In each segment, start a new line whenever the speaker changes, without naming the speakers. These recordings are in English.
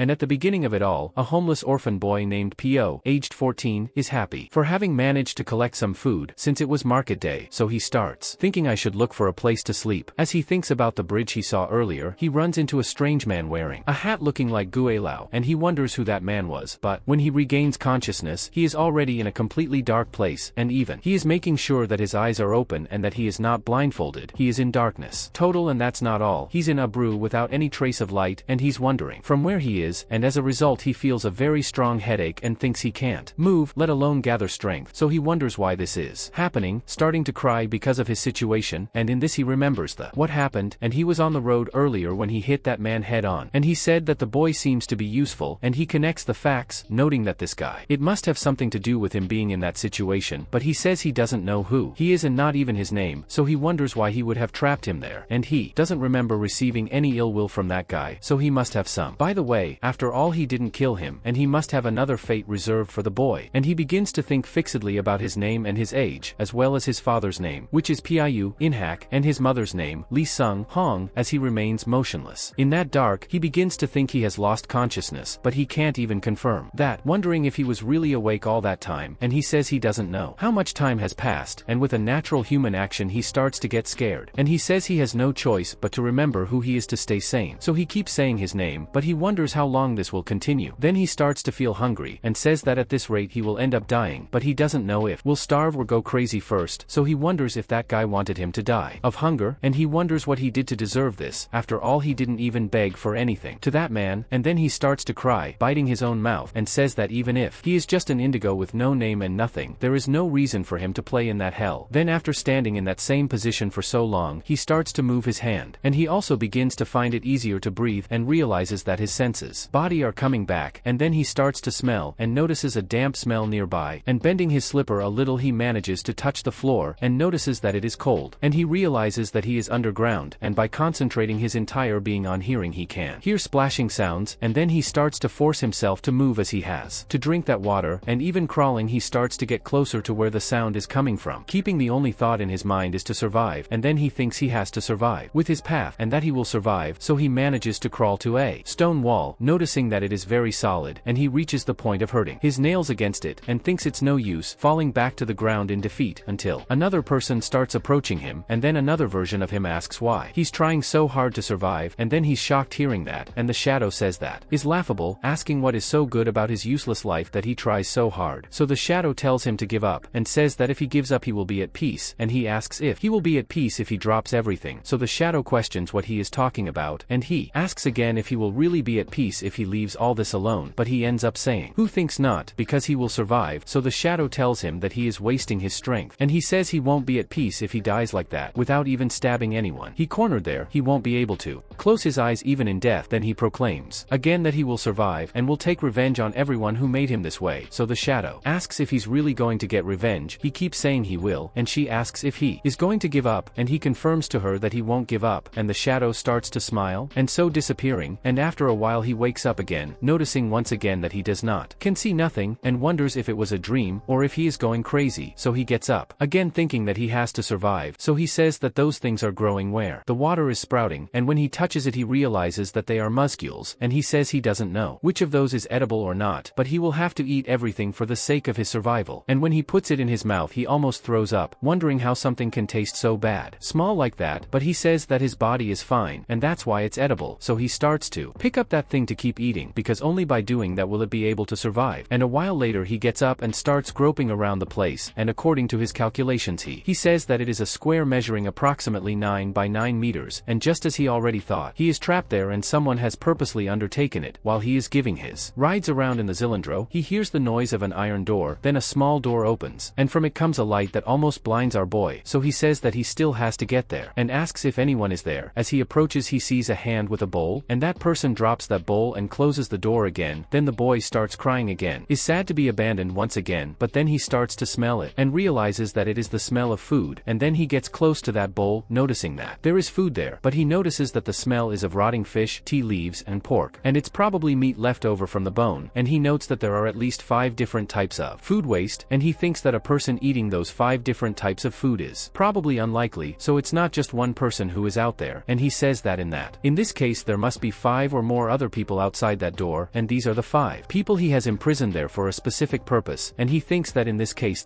And at the beginning of it all, a homeless orphan boy named P.O., aged 14, is happy for having managed to collect some food since it was market day, so he starts thinking I should look for a place to sleep. As he thinks about the bridge he saw earlier, he runs into a strange man wearing a hat looking like Guelao, and he wonders who that man was, but when he regains consciousness, he is already in a completely dark place, and even he is making sure that his eyes are open and that he is not blindfolded. He is in darkness total, and that's not all. He's in a brew without any trace of light, and he's wondering from where he is, and as a result he feels a very strong headache and thinks he can't move, let alone gather strength, so he wonders why this is happening, starting to cry because of his situation, and in this he remembers what happened, and he was on the road earlier when he hit that man head on, and he said that the boy seems to be useful, and he connects the facts, noting that this guy, it must have something to do with him being in that situation, but he says he doesn't know who he is and not even his name, so he wonders why he would have trapped him there, and he doesn't remember receiving any ill will from that guy, so he must have some. By the way, after all, he didn't kill him, and he must have another fate reserved for the boy, and he begins to think fixedly about his name and his age, as well as his father's name, which is Piu Inhak, and his mother's name, Li Sung Hong, as he remains motionless. In that dark, he begins to think he has lost consciousness, but he can't even confirm that, wondering if he was really awake all that time, and he says he doesn't know how much time has passed, and with a natural human action he starts to get scared, and he says he has no choice but to remember who he is to stay sane, so he keeps saying his name, but he wonders how long this will continue. Then he starts to feel hungry, and says that at this rate he will end up dying, but he doesn't know if will starve or go crazy first, so he wonders if that guy wanted him to die of hunger, and he wonders what he did to deserve this. After all, he didn't even beg for anything to that man, and then he starts to cry, biting his own mouth, and says that even if he is just an indigo with no name and nothing, there is no reason for him to play in that hell. Then after standing in that same position for so long, he starts to move his hand, and he also begins to find it easier to breathe and realizes that his senses, body are coming back, and then he starts to smell and notices a damp smell nearby, and bending his slipper a little he manages to touch the floor and notices that it is cold, and he realizes that he is underground, and by concentrating his entire being on hearing he can hear splashing sounds, and then he starts to force himself to move as he has to drink that water, and even crawling he starts to get closer to where the sound is coming from, keeping the only thought in his mind is to survive, and then he thinks he has to survive with his path and that he will survive, so he manages to crawl to a stone wall, noticing that it is very solid, and he reaches the point of hurting his nails against it and thinks it's no use, falling back to the ground in defeat until another person starts approaching him, and then another version of him asks why he's trying so hard to survive, and then he's shocked hearing that, and the shadow says that is laughable, asking what is so good about his useless life that he tries so hard. So the shadow tells him to give up, and says that if he gives up he will be at peace, and he asks if he will be at peace if he drops everything, so the shadow questions what he is talking about, and he asks again if he will really be at peace if he leaves all this alone, but he ends up saying who thinks not, because he will survive, so the shadow tells him that he is wasting his strength, and he says he won't be at peace if he dies like that without even stabbing anyone he cornered there, he won't be able to close his eyes even in death. Then he proclaims again that he will survive and will take revenge on everyone who made him this way, so the shadow asks if he's really going to get revenge. He keeps saying he will, and she asks if he is going to give up, and he confirms to her that he won't give up, and the shadow starts to smile, and so disappearing, and after a while he wakes up again, noticing once again that he does not can see nothing, and wonders if it was a dream or if he is going crazy, so he gets up again thinking that he has to survive, so he says that those things are growing where the water is sprouting, and when he touches it he realizes that they are muscules, and he says he doesn't know which of those is edible or not, but he will have to eat everything for the sake of his survival, and when he puts it in his mouth he almost throws up, wondering how something can taste so bad, small like that, but he says that his body is fine, and that's why it's edible, so he starts to pick up that thing to keep eating, because only by doing that will it be able to survive, and a while later he gets up and starts groping around the place, and according to his calculations he says that it is a square measuring approximately 9 by 9 meters, and just as he already thought, he is trapped there and someone has purposely undertaken it. While he is giving his rides around in the Zilindro, he hears the noise of an iron door, then a small door opens, and from it comes a light that almost blinds our boy, so he says that he still has to get there, and asks if anyone is there. As he approaches he sees a hand with a bowl, and that person drops that bowl and closes the door again. Then the boy starts crying again, is sad to be abandoned once again, but then he starts to smell it, and realizes that it is the smell of food, and then he gets close to that bowl, noticing that there is food there, but he notices that the smell is of rotting fish, tea leaves, and pork, and it's probably meat left over from the bone, and he notes that there are at least 5 different types of food waste, and he thinks that a person eating those 5 different types of food is probably unlikely, so it's not just one person who is out there, and he says that in this case there must be 5 or more other people people outside that door, and these are the 5 people he has imprisoned there for a specific purpose, and he thinks that in this case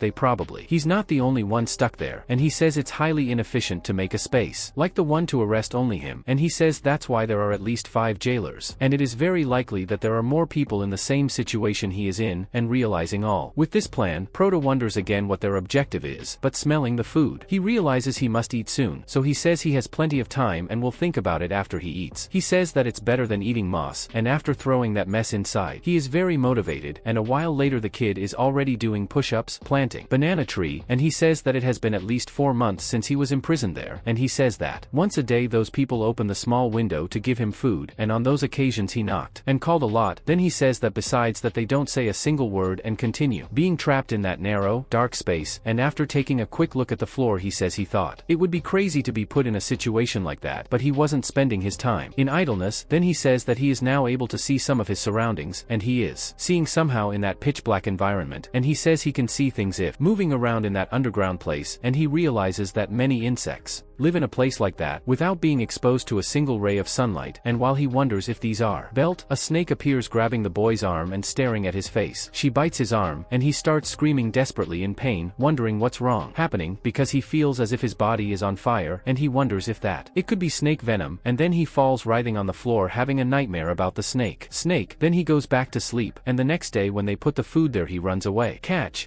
he's not the only one stuck there, and he says it's highly inefficient to make a space like the one to arrest only him, and he says that's why there are at least 5 jailers, and it is very likely that there are more people in the same situation he is in, and realizing all. With this plan, Proto wonders again what their objective is, but smelling the food, he realizes he must eat soon, so he says he has plenty of time and will think about it after he eats. He says that it's better than eating moss, and after throwing that mess inside, he is very motivated, and a while later the kid is already doing push-ups, planting banana tree, and he says that it has been at least 4 months since he was imprisoned there, and he says that once a day those people open the small window to give him food, and on those occasions he knocked and called a lot. Then he says that besides that they don't say a single word and continue being trapped in that narrow, dark space, and after taking a quick look at the floor he says he thought it would be crazy to be put in a situation like that, but he wasn't spending his time in idleness. Then he says that he is now able to see some of his surroundings, and he is seeing somehow in that pitch black environment, and he says he can see things if moving around in that underground place, and he realizes that many insects live in a place like that without being exposed to a single ray of sunlight, and while he wonders if these are belt, a snake appears grabbing the boy's arm and staring at his face. She bites his arm, and he starts screaming desperately in pain, wondering what's happening, because he feels as if his body is on fire, and he wonders if it could be snake venom, and then he falls writhing on the floor having a nightmare about the snake. Then he goes back to sleep, and the next day when they put the food there he runs away.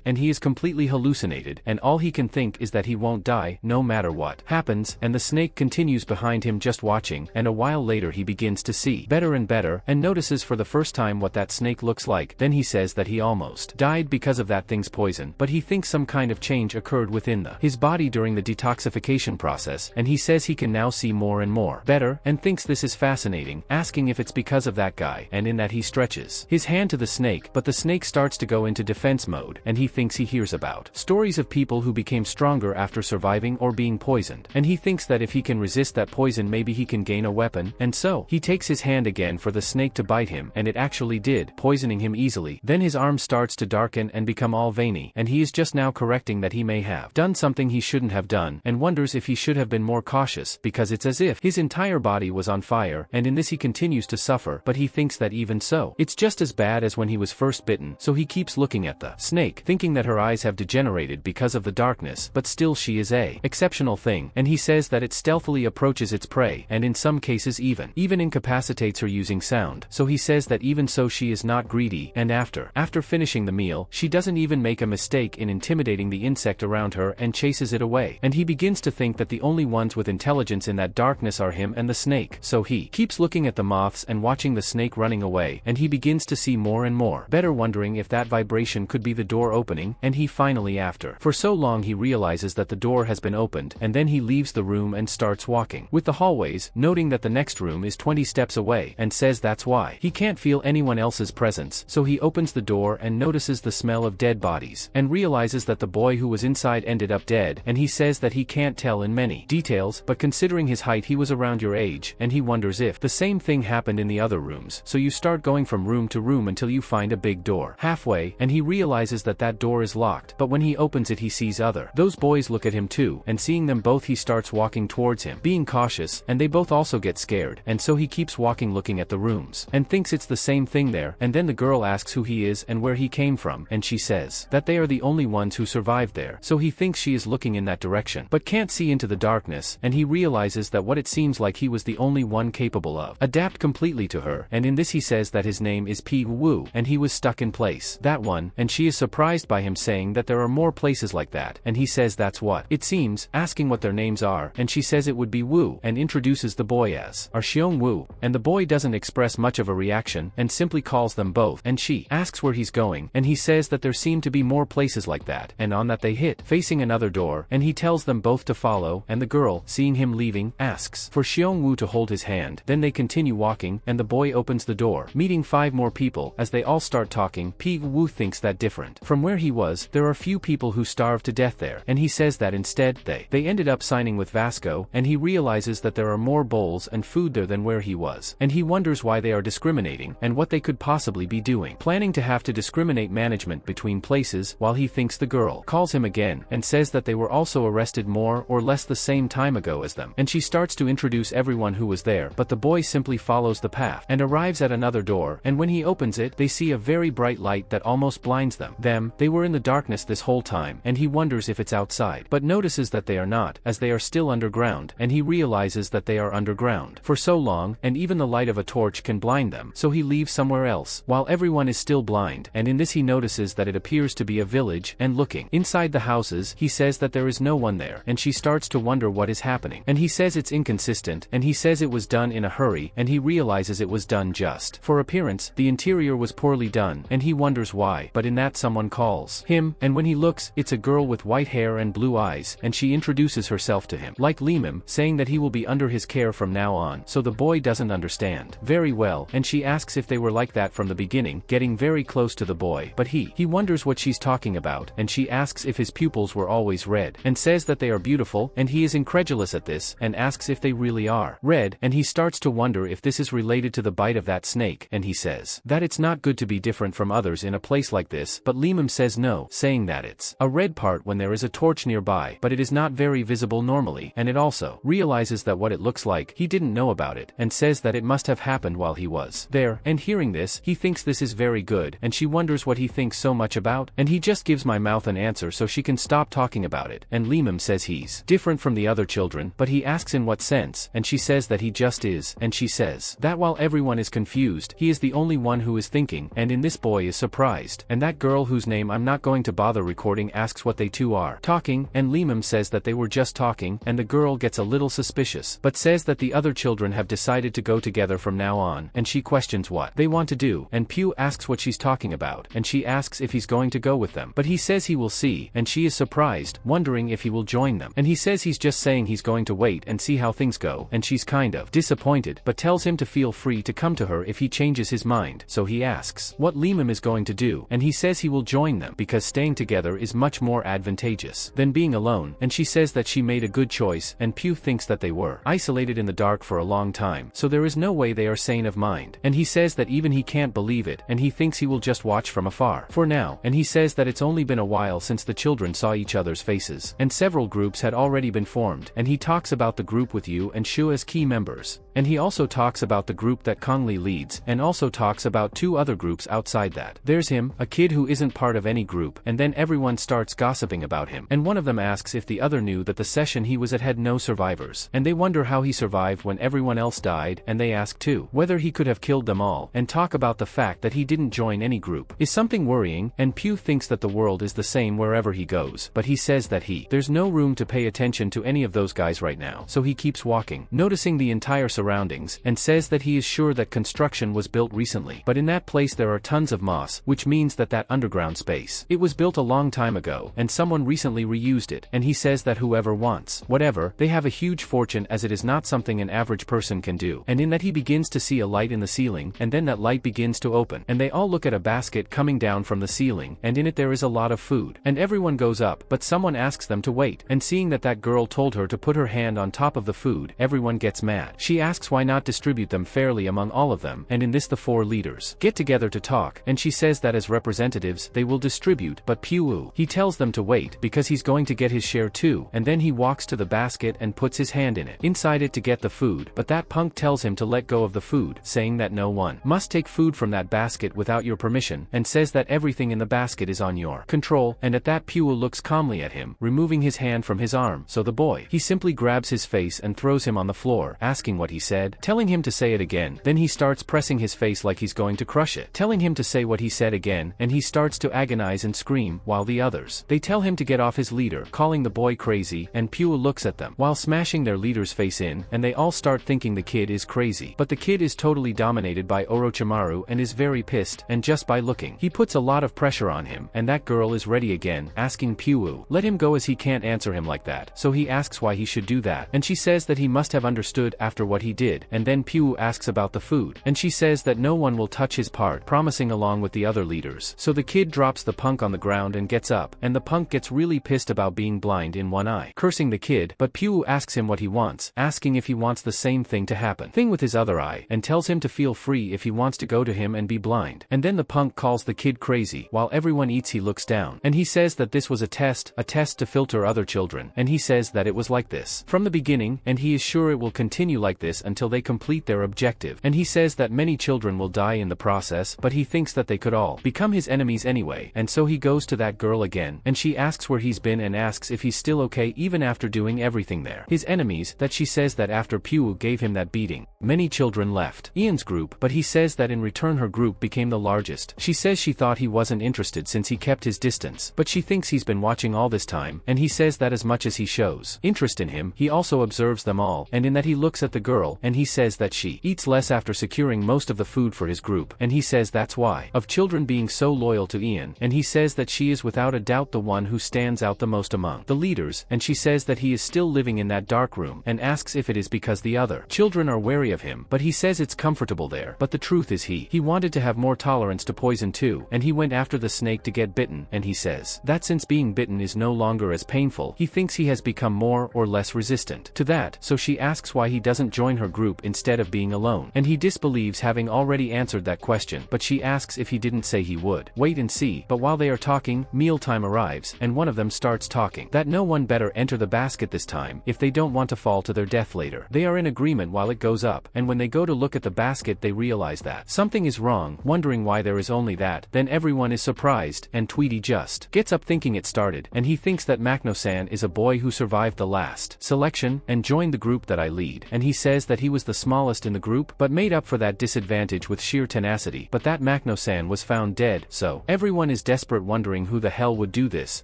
And he is completely hallucinated, and all he can think is that he won't die, no matter what happens, and the snake continues behind him just watching, and a while later he begins to see better and better, and notices for the first time what that snake looks like. Then he says that he almost died because of that thing's poison, but he thinks some kind of change occurred within his body during the detoxification process, and he says he can now see more and more better, and thinks this is fascinating, asking if it's because of that guy, and in that he stretches his hand to the snake, but the snake starts to go into defense mode, and he thinks he hears about stories of people who became stronger after surviving or being poisoned, and he thinks that if he can resist that poison maybe he can gain a weapon, and so he takes his hand again for the snake to bite him, and it actually did, poisoning him easily. Then his arm starts to darken and become all veiny, and he is just now correcting that he may have done something he shouldn't have done, and wonders if he should have been more cautious, because it's as if his entire body was on fire, and in this he continues to suffer, but he thinks that even so, it's just as bad as when he was first bitten, so he keeps looking at the snake, thinking that her eyes have degenerated because of the darkness, but still she is a exceptional thing, and he says that it stealthily approaches its prey, and in some cases even incapacitates her using sound, so he says that even so she is not greedy, and after finishing the meal, she doesn't even make a mistake in intimidating the insect around her and chases it away, and he begins to think that the only ones with intelligence in that darkness are him and the snake, so he keeps looking at the moths and watching the snake running away, and he begins to see more and more better, wondering if that vibration could be the door opening, and he finally for so long he realizes that the door has been opened, and then he leaves the room and starts walking with the hallways, noting that the next room is 20 steps away, and says that's why he can't feel anyone else's presence, so he opens the door and notices the smell of dead bodies, and realizes that the boy who was inside ended up dead, and he says that he can't tell in many details, but considering his height he was around your age, and he wonders if the same thing happened in the other rooms, so you start going from room to room until you find a big door halfway, and he realizes that that door is locked, but when he opens it he sees those boys look at him too, and seeing them both he starts walking towards him, being cautious, and they both also get scared, and so he keeps walking looking at the rooms, and thinks it's the same thing there, and then the girl asks who he is and where he came from, and she says that they are the only ones who survived there, so he thinks she is looking in that direction, but can't see into the darkness, and he realizes that what it seems like he was the only one capable of adapt completely to her, and in this he says that his name is P. Wu, and he was stuck in place, that one, and she is surprised by him saying that there are more places like that, and he says that's what it seems, asking what their names are, and she says it would be Wu, and introduces the boy as Xiong Wu, and the boy doesn't express much of a reaction, and simply calls them both, and she asks where he's going, and he says that there seem to be more places like that, and on that they hit, facing another door, and he tells them both to follow, and the girl, seeing him leaving, asks for Xiong Wu to hold his hand, then they continue walking, and the boy opens the door, meeting 5 more people, as they all start talking. P. Wu thinks that different from where he was, there are few people who starved to death there, and he says that instead, they ended up signing with Vasco, and he realizes that there are more bowls and food there than where he was. And he wonders why they are discriminating, and what they could possibly be doing. Planning to have to discriminate management between places, while he thinks the girl calls him again, and says that they were also arrested more or less the same time ago as them. And she starts to introduce everyone who was there, but the boy simply follows the path, and arrives at another door, and when he opens it, they see a very bright light that almost blinds them. They were in the darkness this whole time, and he wonders if it's outside, but notices that they are not, as they are still underground, and he realizes that they are underground for so long, and even the light of a torch can blind them, so he leaves somewhere else, while everyone is still blind, and in this he notices that it appears to be a village, and looking inside the houses, he says that there is no one there, and she starts to wonder what is happening, and he says it's inconsistent, and he says it was done in a hurry, and he realizes it was done just for appearance. The interior was poorly done, and he wonders why, but in that someone calls him, and when he looks, it's a girl with white hair and blue eyes, and she introduces herself to him like Limim, saying that he will be under his care from now on, so the boy doesn't understand very well, and she asks if they were like that from the beginning, getting very close to the boy, but he wonders what she's talking about, and she asks if his pupils were always red, and says that they are beautiful, and he is incredulous at this, and asks if they really are red, and he starts to wonder if this is related to the bite of that snake, and he says that it's not good to be different from others in a place like this, but Limim says no, saying that it's a red part when there is a torch nearby, but it is not very visible normally, and it also realizes that what it looks like, he didn't know about it, and says that it must have happened while he was there, and hearing this, he thinks this is very good, and she wonders what he thinks so much about, and he just gives my mouth an answer so she can stop talking about it, and Limim says he's different from the other children, but he asks in what sense, and she says that he just is, and she says that while everyone is confused, he is the only one who is thinking, and in this boy is surprised, and that girl whose name I'm not going to bother recording asks what they two are talking, and Limim says that they were just talking, and the girl gets a little suspicious, but says that the other children have decided to go together from now on, and she questions what they want to do, and Pew asks what she's talking about, and she asks if he's going to go with them, but he says he will see, and she is surprised, wondering if he will join them, and he says he's just saying he's going to wait and see how things go, and she's kind of disappointed, but tells him to feel free to come to her if he changes his mind, so he asks what Limim is going to do, and he says he will join them because staying together is much more advantageous than being alone, and she says that she made a good choice, and Pew thinks that they were isolated in the dark for a long time, so there is no way they are sane of mind, and he says that even he can't believe it, and he thinks he will just watch from afar for now, and he says that it's only been a while since the children saw each other's faces, and several groups had already been formed, and he talks about the group with Yu and Shu as key members, and he also talks about the group that Kongli leads, and also talks about two other groups outside that. There's him, a kid who isn't part of any group, and then everyone starts gossiping about him, and one of them asks if the other knew that the session he was at had no survivors, and they wonder how he survived when everyone else died, and they ask too whether he could have killed them all, and talk about the fact that he didn't join any group is something worrying, and Pew thinks that the world is the same wherever he goes, but he says that there's no room to pay attention to any of those guys right now, so he keeps walking, noticing the entire surroundings, and says that he is sure that construction was built recently, but in that place there are tons of moss, which means that underground space, it was built a long time ago, and someone recently reused it, and he says that whoever wants whatever, they have a huge fortune, as it is not something an average person can do, and in that he begins to see a light in the ceiling, and then that light begins to open, and they all look at a basket coming down from the ceiling, and in it there is a lot of food, and everyone goes up, but someone asks them to wait, and seeing that girl told her to put her hand on top of the food, everyone gets mad. She asks why not distribute them fairly among all of them, and in this the four leaders get together to talk, and she says that as representatives they will distribute, but Pew, he tells them to wait because he's going to get his share too, and then he walks to the basket and puts his hand in it inside it to get the food, but that punk tells him to let go of the food, saying that no one must take food from that basket without your permission, and says that everything in the basket is on your control, and at that Pew looks calmly at him, removing his hand from his arm, so the boy, he simply grabs his face and throws him on the floor, asking what he said, telling him to say it again, then he starts pressing his face like he's going to crush it, telling him to say what he said again, and he starts to agonize and scream, while the others, they tell him to get off his leader, calling the boy crazy, and Pew looks at them, while smashing their leader's face in, and they all start thinking the kid is crazy, but the kid is totally dominated by Orochimaru and is very pissed, and just by looking, he puts a lot of pressure on him, and that girl is ready again, asking Pew let him go as he can't answer him like that, so he asks why he should do that, and she says that he must have understood after what he did, and then Pew asks about the food, and she says that no one will touch his part, promising along with the other leaders, so the kid drops the punk on the ground and gets up, and the punk gets really pissed about being blind in one eye, cursing the the kid, but Pyu asks him what he wants, asking if he wants the same thing to happen with his other eye, and tells him to feel free if he wants to go to him and be blind. And then the punk calls the kid crazy. While everyone eats, he looks down, and he says that this was a test to filter other children, and he says that it was like this from the beginning, and he is sure it will continue like this until they complete their objective. And he says that many children will die in the process, but he thinks that they could all become his enemies anyway, and so he goes to that girl again, and she asks where he's been and asks if he's still okay even after doing everything there. His enemies, that she says that after Pyu gave him that beating, many children left Ian's group, but he says that in return her group became the largest. She says she thought he wasn't interested since he kept his distance, but she thinks he's been watching all this time, and he says that as much as he shows interest in him, he also observes them all, and in that he looks at the girl, and he says that she eats less after securing most of the food for his group, and he says that's why of children being so loyal to Ian, and he says that she is without a doubt the one who stands out the most among the leaders, and she says that he is still living in that dark room, and asks if it is because the other children are wary of him, but he says it's comfortable there. But the truth is he wanted to have more tolerance to poison too, and he went after the snake to get bitten, and he says that since being bitten is no longer as painful, he thinks he has become more or less resistant to that. So she asks why he doesn't join her group instead of being alone, and he disbelieves having already answered that question, but she asks if he didn't say he would wait and see. But while they are talking, mealtime arrives, and one of them starts talking that no one better enter the basket this time if they don't want to fall to their death later. They are in agreement while it goes up, and when they go to look at the basket they realize that something is wrong, wondering why there is only that. Then everyone is surprised, and Tweety just gets up thinking it started, and he thinks that Makno-san is a boy who survived the last selection and joined the group that I lead, and he says that he was the smallest in the group but made up for that disadvantage with sheer tenacity, but that Makno-san was found dead. So everyone is desperate, wondering who the hell would do this,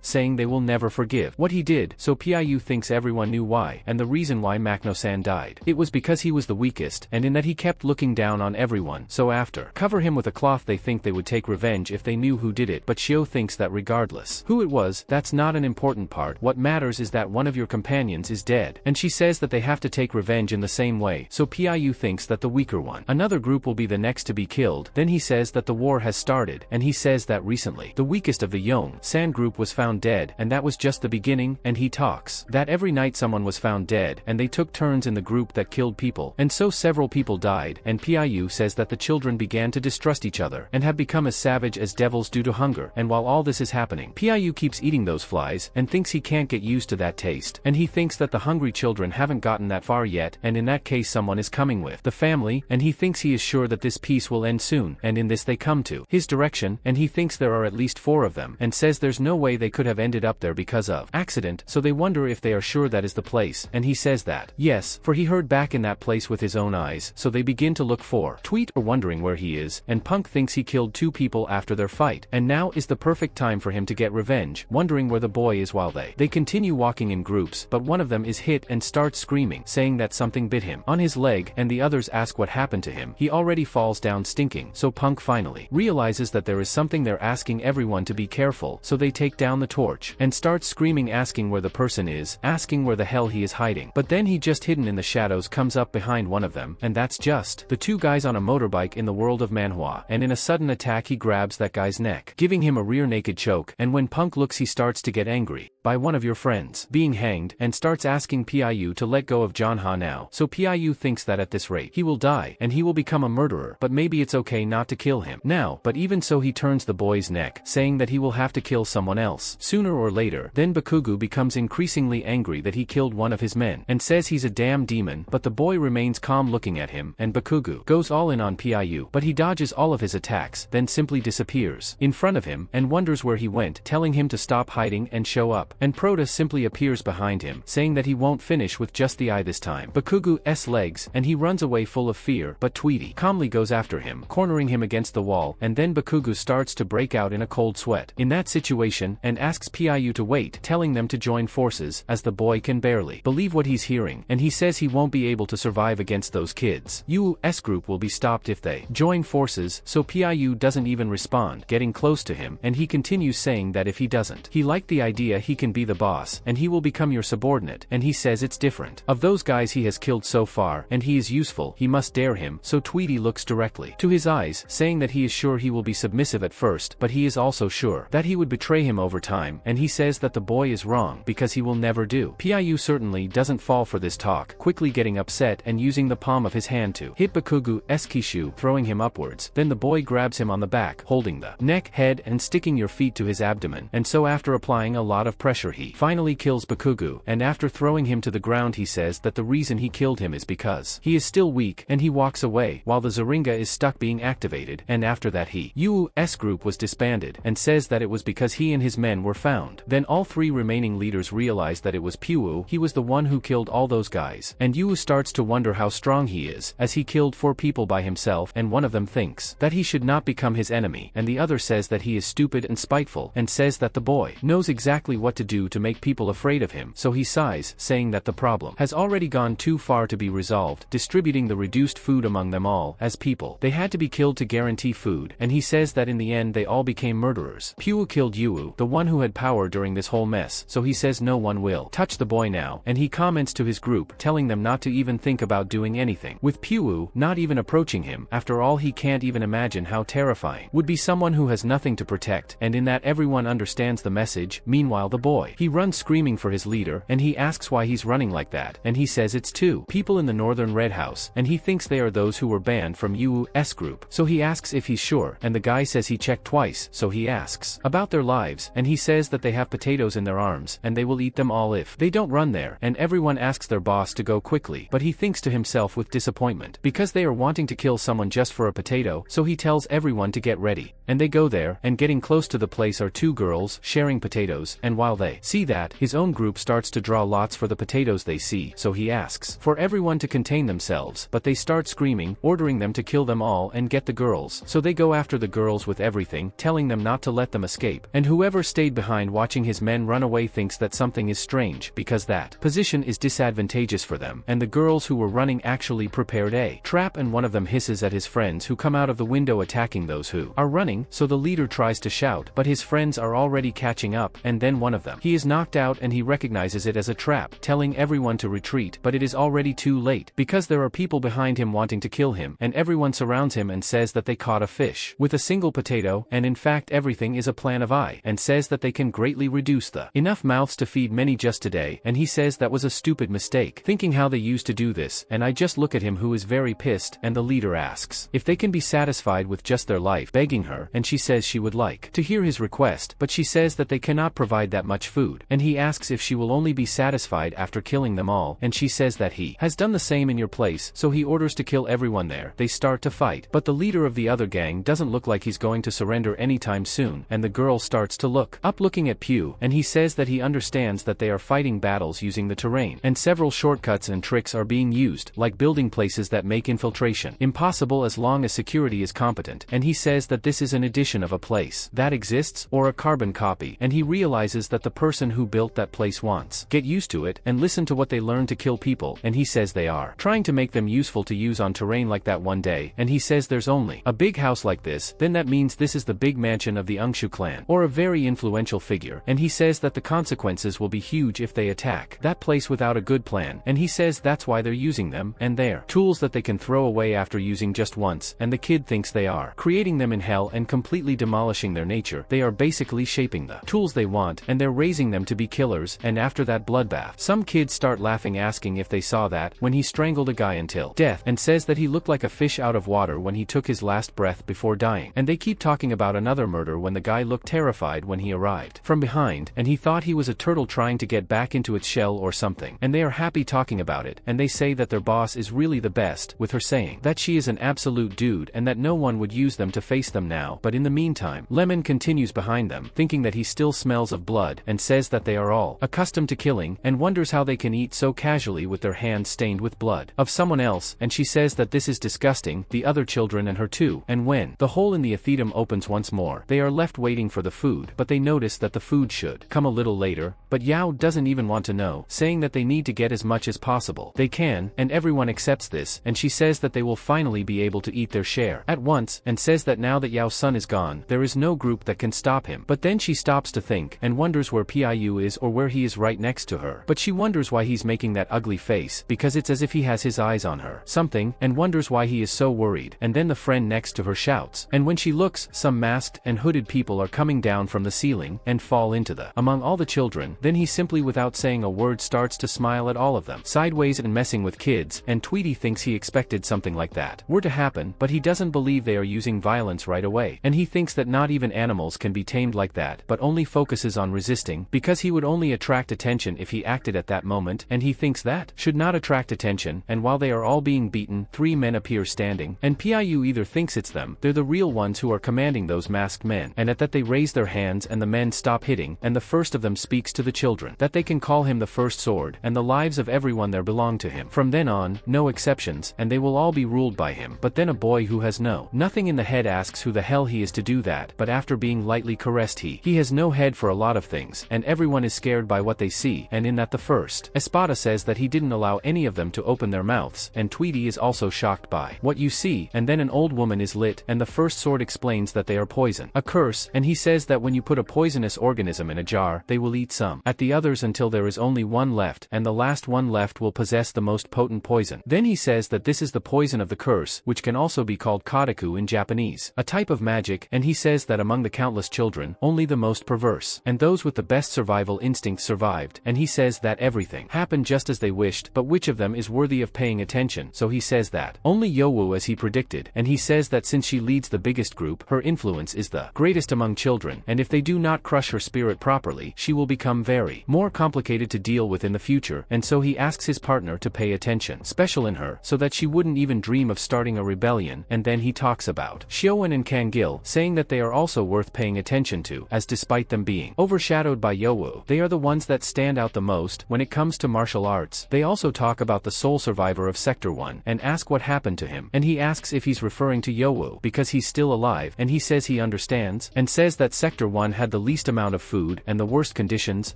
saying they will never forgive what he did. So Pyu thinks everyone knew why, and the reason why Makno-san died, it was because he was the weakest, and in that he kept looking down on everyone, so after cover him with a cloth they think they would take revenge if they knew who did it. But Shio thinks that regardless who it was, that's not an important part, what matters is that one of your companions is dead, and she says that they have to take revenge in the same way. So Pyu thinks that the weaker one, another group, will be the next to be killed. Then he says that the war has started, and he says that recently the weakest of the Yong-san group was found dead, and that was just the beginning, and he talks that every night someone was found dead, and they took turns in the group that killed people, and so several people died. And Pyu says that the children began to distrust each other and have become as savage as devils due to hunger. And while all this is happening, Pyu keeps eating those flies and thinks he can't get used to that taste, and he thinks that the hungry children haven't gotten that far yet, and in that case someone is coming with the family, and he thinks he is sure that this peace will end soon. And in this they come to his direction, and he thinks there are at least 4 of them, and says there's no way they could have ended up there because of accident. So they wonder if they are sure that is the place, and he says that yes, for he heard back in that place with his own eyes. So they begin to look for Tweet, or wondering where he is, and Punk thinks he killed 2 people after their fight, and now is the perfect time for him to get revenge, wondering where the boy is. While they continue walking in groups, but one of them is hit and starts screaming, saying that something bit him on his leg, and the others ask what happened to him. He already falls down stinking. So Punk finally realizes that there is something there, asking everyone to be careful. So they take down the torch and start screaming, asking where the person is, asking where the hell he is hiding. But then he just hidden in the shadows comes up behind one of them, and that's just the 2 guys on a motorbike in the world of Manhwa, and in a sudden attack he grabs that guy's neck, giving him a rear naked choke. And when Punk looks, he starts to get angry by one of your friends being hanged, and starts asking Pyu to let go of John Ha now. So Pyu thinks that at this rate he will die and he will become a murderer, but maybe it's okay not to kill him now. But even so he turns the boy's neck, saying that he will have to kill someone else sooner or later. Then Bakugu becomes increasingly angry that he killed one of his men, and says he's a damn demon, but the boy remains calm looking at him, and Bakugu goes all in on Pyu, but he dodges all of his attacks, then simply disappears in front of him, and wonders where he went, telling him to stop hiding and show up. And Proto simply appears behind him, saying that he won't finish with just the eye this time. Bakugu's legs, and he runs away full of fear, but Tweety calmly goes after him, cornering him against the wall, and then Bakugu starts to break out in a cold sweat in that situation, and asks Pyu to wait, telling them to join forces, as the boy can barely believe what he's hearing, and he says he won't be able to survive against those kids. Yu's group will be stopped if they join forces. So Pyu doesn't even respond, getting close to him, and he continues saying that if he doesn't, he liked the idea he can be the boss, and he will become your subordinate, and he says it's different of those guys he has killed so far, and he is useful, he must dare him. So Tweety looks directly to his eyes, saying that he is sure he will be submissive at first, but he is also sure that he would betray him over time, and he says that the boy is wrong because he will never never do. Piu certainly doesn't fall for this talk, quickly getting upset and using the palm of his hand to hit Bakugu Eskishu, throwing him upwards. Then the boy grabs him on the back, holding the neck, head and sticking your feet to his abdomen, and so after applying a lot of pressure he finally kills Bakugu, and after throwing him to the ground he says that the reason he killed him is because he is still weak, and he walks away while the Zaringa is stuck being activated, and after that Yu's group was disbanded, and says that it was because he and his men were found. Then all three remaining leaders realize that it was Piu, he was the one who killed all those guys, and Yu starts to wonder how strong he is, as he killed 4 people by himself, and one of them thinks that he should not become his enemy, and the other says that he is stupid and spiteful, and says that the boy knows exactly what to do to make people afraid of him, so he sighs, saying that the problem has already gone too far to be resolved, distributing the reduced food among them all, as people they had to be killed to guarantee food, and he says that in the end they all became murderers. Piu killed Yu, the one who had power during this whole mess, so he says no one will touch the boy now, and he comments to his group telling them not to even think about doing anything, with Piu not even approaching him. After all, he can't even imagine how terrifying would be someone who has nothing to protect, and in that everyone understands the message. Meanwhile the boy, he runs screaming for his leader, and he asks why he's running like that, and he says it's 2 people in the northern red house, and he thinks they are those who were banned from Yu's group, so he asks if he's sure, and the guy says he checked twice, so he asks about their lives, and he says that they have potatoes in their arms, and they will eat them all if they don't run there, and everyone asks their boss to go quickly, but he thinks to himself with disappointment, because they are wanting to kill someone just for a potato, so he tells everyone to get ready, and they go there, and getting close to the place are 2 girls sharing potatoes, and while they see that, his own group starts to draw lots for the potatoes they see, so he asks for everyone to contain themselves, but they start screaming, ordering them to kill them all and get the girls, so they go after the girls with everything, telling them not to let them escape, and whoever stayed behind watching his men run away thinks that something is strange, because that position is disadvantageous for them, and the girls who were running actually prepared a trap, and one of them hisses at his friends who come out of the window attacking those who are running, so the leader tries to shout, but his friends are already catching up, and then one of them, he is knocked out and he recognizes it as a trap, telling everyone to retreat, but it is already too late, because there are people behind him wanting to kill him, and everyone surrounds him and says that they caught a fish with a single potato, and in fact everything is a plan of I, and says that they can greatly reduce the enough mouths to feed many just today, and he says that was a stupid mistake, thinking how they used to do this, and I just look at him who is very pissed, and the leader asks if they can be satisfied with just their life, begging her, and she says she would like to hear his request, but she says that they cannot provide that much food, and he asks if she will only be satisfied after killing them all, and she says that he has done the same in your place, so he orders to kill everyone there. They start to fight, but the leader of the other gang doesn't look like he's going to surrender anytime soon, and the girl starts to look up looking at Piu, and he says that he understands that they are fighting battles using the terrain, and several shortcuts and tricks are being used, like building places that make infiltration impossible as long as security is competent, and he says that this is an addition of a place that exists, or a carbon copy, and he realizes that the person who built that place wants get used to it, and listen to what they learn to kill people, and he says they are trying to make them useful to use on terrain like that one day, and he says there's only a big house like this, then that means this is the big mansion of the Ungshu clan, or a very influential figure, and he says that the consequences will be huge if they attack that place without a good plan, and he says that's why they're using them, and they're tools that they can throw away after using just once, and the kid thinks they are creating them in hell and completely demolishing their nature. They are basically shaping the tools they want, and they're raising them to be killers, and after that bloodbath, some kids start laughing, asking if they saw that when he strangled a guy until death, and says that he looked like a fish out of water when he took his last breath before dying, and they keep talking about another murder when the guy looked terrified when he arrived from behind, and he thought he was a turtle trying to get back into its shell or something, and they are happy talking about it, and they say that their boss is really the best, with her saying that she is an absolute dude and that no one would use them to face them now, but in the meantime, Lemon continues behind them, thinking that he still smells of blood, and says that they are all accustomed to killing, and wonders how they can eat so casually with their hands stained with blood of someone else, and she says that this is disgusting, the other children and her too, and when the hole in the athetum opens once more, they are left waiting for the food, but they notice that the food should come a little later, but Yao doesn't even want to know, saying that they need to get as much as possible they can, and everyone accepts this, and she says that they will finally be able to eat their share at once, and says that now that Yao's son is gone, there is no group that can stop him, but then she stops to think, and wonders where Piu is or where he is right next to her, but she wonders why he's making that ugly face, because it's as if he has his eyes on her, something, and wonders why he is so worried, and then the friend next to her shouts, and when she looks, some masked and hooded people are coming down from the ceiling, and fall into the among all the children, then he simply simply without saying a word starts to smile at all of them, sideways and messing with kids, and Tweety thinks he expected something like that were to happen, but he doesn't believe they are using violence right away, and he thinks that not even animals can be tamed like that, but only focuses on resisting, because he would only attract attention if he acted at that moment, and he thinks that should not attract attention. And while they are all being beaten, 3 men appear standing, and Piu either thinks it's them, they're the real ones who are commanding those masked men, and at that they raise their hands and the men stop hitting, and the first of them speaks to the children that they can call him the first sword, and the lives of everyone there belong to him. From then on, no exceptions, and they will all be ruled by him. But then a boy who has nothing in the head asks who the hell he is to do that, but after being lightly caressed he has no head for a lot of things, and everyone is scared by what they see, and in that the first Espada says that he didn't allow any of them to open their mouths, and Tweety is also shocked by what you see, and then an old woman is lit, and the first sword explains that they are poison, a curse, and he says that when you put a poisonous organism in a jar, they will eat some at the others until there is only one left, and the last one left will possess the most potent poison. Then he says that this is the poison of the curse, which can also be called kodaku in Japanese, a type of magic, and he says that among the countless children, only the most perverse and those with the best survival instincts survived, and he says that everything happened just as they wished, but which of them is worthy of paying attention, so he says that only Yowu as he predicted, and he says that since she leads the biggest group, her influence is the greatest among children, and if they do not crush her spirit properly, she will become very more complicated to deal with in the future, and so he asks his partner to pay attention special in her, so that she wouldn't even dream of starting a rebellion, and then he talks about Shioen and Kangil, saying that they are also worth paying attention to, as despite them being overshadowed by Yowu, they are the ones that stand out the most when it comes to martial arts. They also talk about the sole survivor of Sector 1, and ask what happened to him, and he asks if he's referring to Yowu because he's still alive, and he says he understands, and says that Sector 1 had the least amount of food and the worst conditions,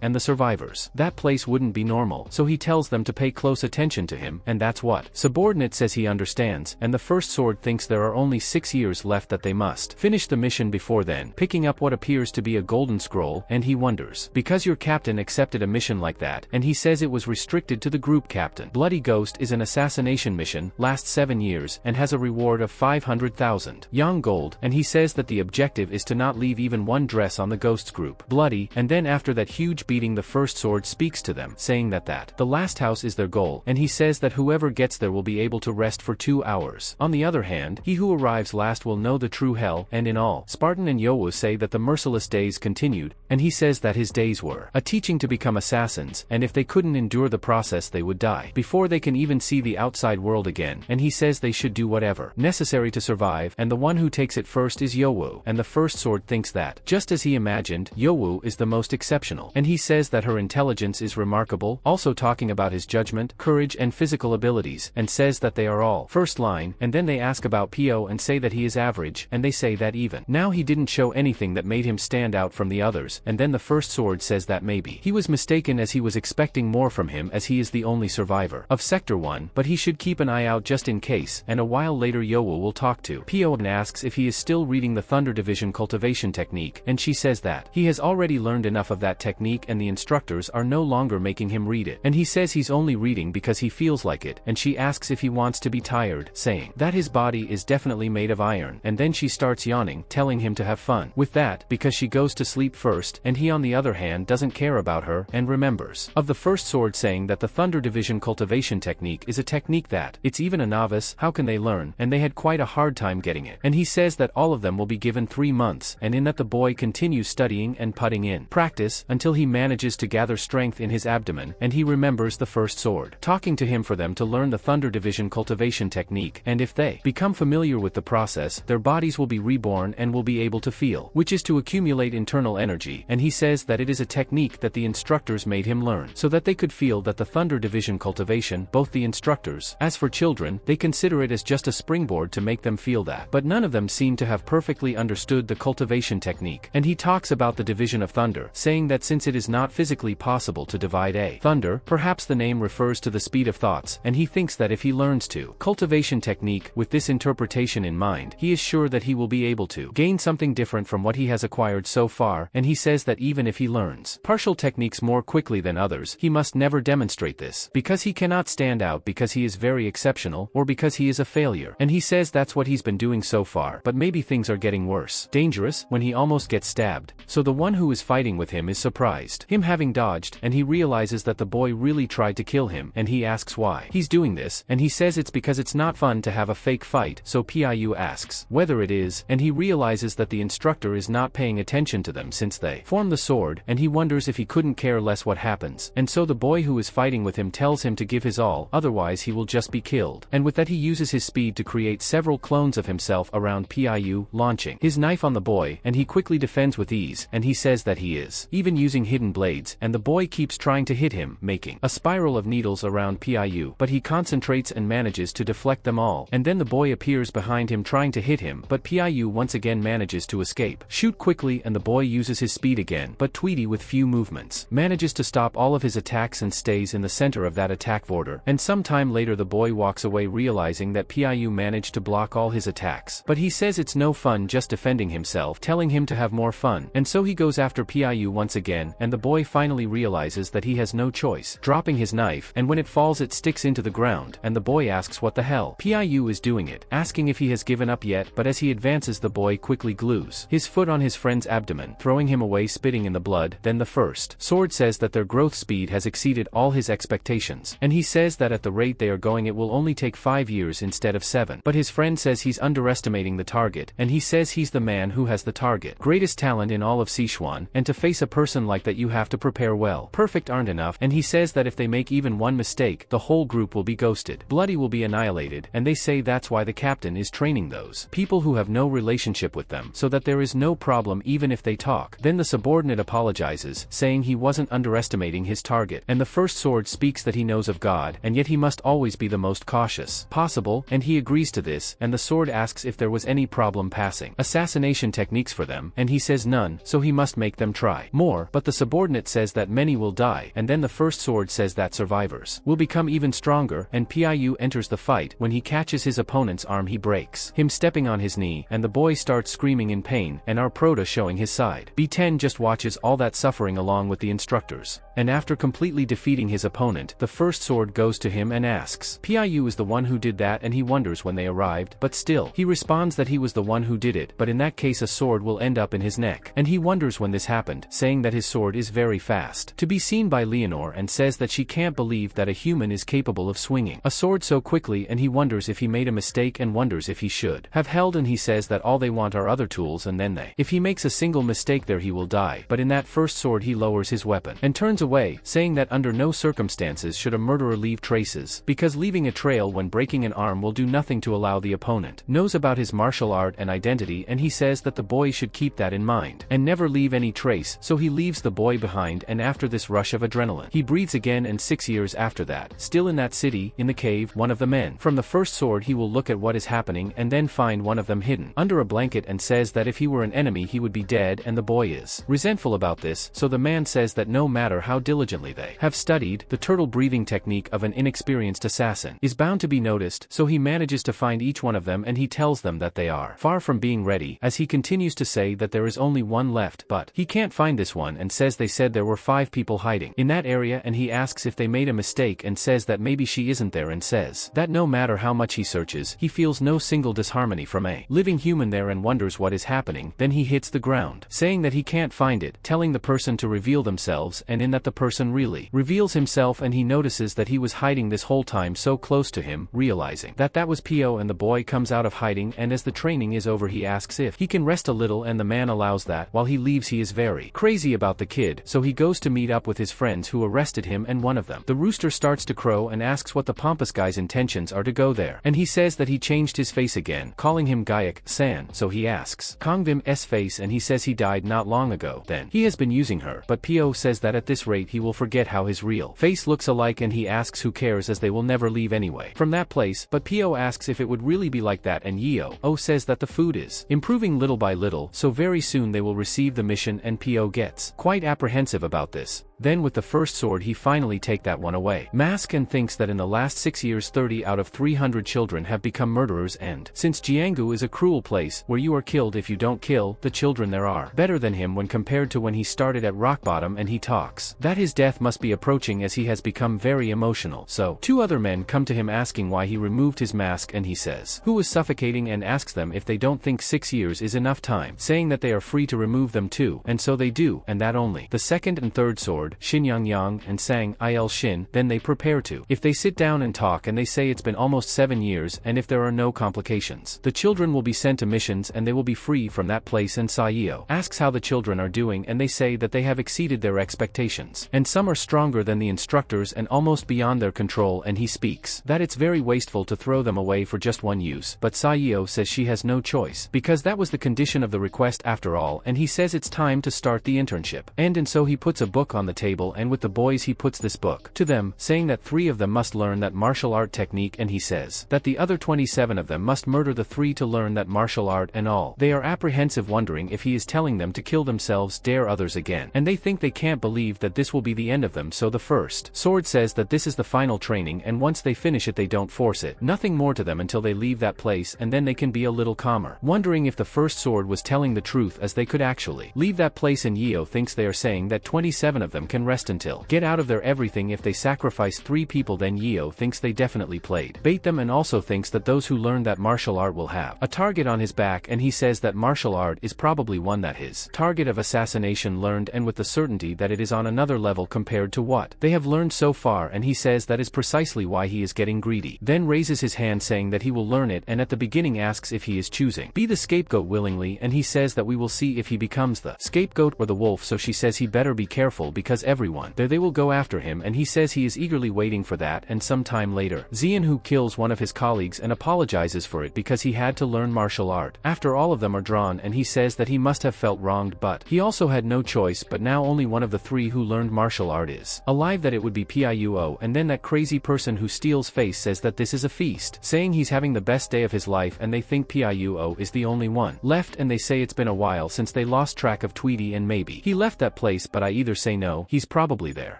and the survivors that place wouldn't be normal, so he tells them to pay close attention to him, and that's what Subordinate says he understands, and the first sword thinks there are only 6 years left that they must finish the mission before then, picking up what appears to be a golden scroll, and he wonders because your captain accepted a mission like that, and he says it was restricted to the group captain. Bloody Ghost is an assassination mission, lasts 7 years, and has a reward of 500,000 yang gold, and he says that the objective is to not leave even one dress on the Ghosts group bloody, and then after that huge beating the first sword speaks to them, saying that the last house is their goal, and he says that whoever gets there will be able to rest for 2 hours. On the other hand, he who arrives last will know the true hell, and in all, Spartan and Yowu say that the merciless days continued, and he says that his days were a teaching to become assassins, and if they couldn't endure the process they would die before they can even see the outside world again, and he says they should do whatever necessary to survive, and the one who takes it first is Yowu, and the first sword thinks that, just as he imagined, Yowu is the most exceptional, and he says that her intelligence is remarkable, also talking about his judgment, courage and physical abilities, and says that they are all first line, and then they ask about Pio and say that he is average, and they say that even now he didn't show anything that made him stand out from the others, and then the first sword says that maybe he was mistaken as he was expecting more from him as he is the only survivor of Sector 1, but he should keep an eye out just in case, and a while later Yowu will talk to Pio and asks if he is still reading the Thunder Division cultivation technique, and she says that he has already learned enough of that technique and the instructors are no longer making him read it, and he says he's only reading because he feels like it, and she asks if he wants to be tired, saying that his body is definitely made of iron, and then she starts yawning, telling him to have fun with that because she goes to sleep first, and he on the other hand doesn't care about her, and remembers of the first sword saying that the Thunder Division cultivation technique is a technique that it's even a novice, how can they learn, and they had quite a hard time getting it, and he says that all of them will be given 3 months, and in that the boy continues studying and putting in practice until he manages to gather strength in his abdomen, and he remembers the first sword talking to him for them to learn the Thunder Division cultivation technique, and if they become familiar with the process, their bodies will be reborn and will be able to feel, which is to accumulate internal energy, and he says that it is a technique that the instructors made him learn so that they could feel that the Thunder Division cultivation, both the instructors, as for children, they consider it as just a springboard to make them feel that, but none of them seem to have perfectly understood the cultivation technique, and he talks about the division of thunder, saying that since it is not physically possible to divide a thunder, perhaps the name refers to the speed of thoughts, and he thinks that if he learns to cultivation technique with this interpretation in mind, he is sure that he will be able to gain something different from what he has acquired so far, and he says that even if he learns partial techniques more quickly than others, he must never demonstrate this, because he cannot stand out because he is very exceptional, or because he is a failure, and he says that's what he's been doing so far, but maybe things are getting worse, dangerous, when he almost gets stabbed, so the one who is fighting with him is surprised, him having having dodged, and he realizes that the boy really tried to kill him, and he asks why he's doing this, and he says it's because it's not fun to have a fake fight, so Piu asks whether it is, and he realizes that the instructor is not paying attention to them since they form the sword, and he wonders if he couldn't care less what happens, and so the boy who is fighting with him tells him to give his all, otherwise he will just be killed, and with that he uses his speed to create several clones of himself around Piu, launching his knife on the boy, and he quickly defends with ease, and he says that he is even using hidden blades, and the boy keeps trying to hit him, making a spiral of needles around Piu, but he concentrates and manages to deflect them all, and then the boy appears behind him trying to hit him, but Piu once again manages to escape, shoot quickly, and the boy uses his speed again, but Tweety with few movements manages to stop all of his attacks and stays in the center of that attack border, and some time later the boy walks away realizing that Piu managed to block all his attacks, but he says it's no fun just defending himself, telling him to have more fun, and so he goes after Piu once again, and the boy finally realizes that he has no choice, dropping his knife, and when it falls it sticks into the ground, and the boy asks what the hell Piu is doing it, asking if he has given up yet, but as he advances the boy quickly glues his foot on his friend's abdomen, throwing him away spitting in the blood. Then the first sword says that their growth speed has exceeded all his expectations, and he says that at the rate they are going it will only take 5 years instead of 7, but his friend says he's underestimating the target, and he says he's the man who has the target greatest talent in all of Sichuan, and to face a person like that you have to prepare well. Perfect aren't enough, and he says that if they make even one mistake, the whole group will be ghosted. Bloody will be annihilated, and they say that's why the captain is training those people who have no relationship with them, so that there is no problem even if they talk. Then the subordinate apologizes, saying he wasn't underestimating his target, and the first sword speaks that he knows of God, and yet he must always be the most cautious possible, and he agrees to this, and the sword asks if there was any problem passing assassination techniques for them, and he says none, so he must make them try more, but the subordinate says that many will die, and then the first sword says that survivors will become even stronger, and Piu enters the fight. When he catches his opponent's arm he breaks him stepping on his knee, and the boy starts screaming in pain, and our Prota showing his side. B10 just watches all that suffering along with the instructors, and after completely defeating his opponent, the first sword goes to him and asks Piu is the one who did that, and he wonders when they arrived, but still he responds that he was the one who did it, but in that case a sword will end up in his neck, and he wonders when this happened, saying that his sword is very fast to be seen by Leonore, and says that she can't believe that a human is capable of swinging a sword so quickly, and he wonders if he made a mistake and wonders if he should have held, and he says that all they want are other tools, and then if he makes a single mistake there he will die, but in that first sword he lowers his weapon and turns away, saying that under no circumstances should a murderer leave traces, because leaving a trail when breaking an arm will do nothing to allow the opponent knows about his martial art and identity, and he says that the boy should keep that in mind and never leave any trace, so he leaves the boy behind, and after this rush of adrenaline he breathes again, and 6 years after that, still in that city, in the cave, one of the men from the first sword he will look at what is happening and then find one of them hidden under a blanket, and says that if he were an enemy he would be dead, and the boy is resentful about this, so the man says that no matter how diligently they have studied, the turtle breathing technique of an inexperienced assassin is bound to be noticed, so he manages to find each one of them, and he tells them that they are far from being ready, as he continues to say that there is only one left, but he can't find this one, and says they said there were 5 people hiding in that area, and he asks if they made a mistake and says that maybe she isn't there, and says that no matter how much he searches he feels no single disharmony from a living human there, and wonders what is happening. Then he hits the ground, saying that he can't find it, telling the person to reveal themselves, and in that the person really reveals himself, and he notices that he was hiding this whole time so close to him, realizing that that was Pio, and the boy comes out of hiding, and as the training is over he asks if he can rest a little, and the man allows that. While he leaves he is very crazy about the kid, so he goes to meet up with his friends who arrested him, and one of them, the rooster, starts to crow and asks what the pompous guy's intentions are to go there, and he says that he changed his face again, calling him Gayak-san, so he asks Kongvim's face, and he says he died not long ago, then he has been using her, but Pio says that at this rate he will forget how his real face looks alike, and he asks who cares as they will never leave anyway from that place, but Pio asks if it would really be like that, and Yeo says that the food is improving little by little, so very soon they will receive the mission, and Pio gets quite apprehensive about this. Then with the first sword he finally take that one away mask, and thinks that in the last 6 years 30 out of 300 children have become murderers, and since Jianggu is a cruel place where you are killed if you don't kill, the children there are better than him when compared to when he started at rock bottom, and he talks that his death must be approaching as he has become very emotional. So 2 other men come to him asking why he removed his mask, and he says who was suffocating, and asks them if they don't think 6 years is enough time, saying that they are free to remove them too, and so they do, and that only the second and third sword sword, Shin-yang-yang, and sang, Il Shin, then they prepare to. If they sit down and talk and they say it's been almost 7 years and if there are no complications, the children will be sent to missions and they will be free from that place, and Sayo asks how the children are doing and they say that they have exceeded their expectations. And some are stronger than the instructors and almost beyond their control, and he speaks that it's very wasteful to throw them away for just one use, but Sayo says she has no choice, because that was the condition of the request after all, and he says it's time to start the internship. And so he puts a book on the table, and with the boys he puts this book to them, saying that 3 of them must learn that martial art technique, and he says that the other 27 of them must murder the 3 to learn that martial art and all. They are apprehensive, wondering if he is telling them to kill themselves, dare others again, and they think they can't believe that this will be the end of them. So the first sword says that this is the final training, and once they finish it they don't force it, nothing more to them until they leave that place, and then they can be a little calmer, wondering if the first sword was telling the truth, as they could actually leave that place, and Yeo thinks they are saying that 27 of them can rest until get out of their everything if they sacrifice 3 people. Then Yeo thinks they definitely played bait them, and also thinks that those who learn that martial art will have a target on his back, and he says that martial art is probably one that his target of assassination learned, and with the certainty that it is on another level compared to what they have learned so far, and he says that is precisely why he is getting greedy. Then raises his hand saying that he will learn it, and at the beginning asks if he is choosing be the scapegoat willingly, and he says that we will see if he becomes the scapegoat or the wolf. So she says he better be careful because everyone there they will go after him, and he says he is eagerly waiting for that. And some time later, Zian, who kills one of his colleagues and apologizes for it because he had to learn martial art after all of them are drawn, and he says that he must have felt wronged, but he also had no choice. But now only one of the 3 who learned martial art is alive, that it would be Piuo, and then that crazy person who steals face says that this is a feast, saying he's having the best day of his life, and they think Piuo is the only one left, and they say it's been a while since they lost track of Tweety, and maybe he left that place, but I either say no, he's probably there,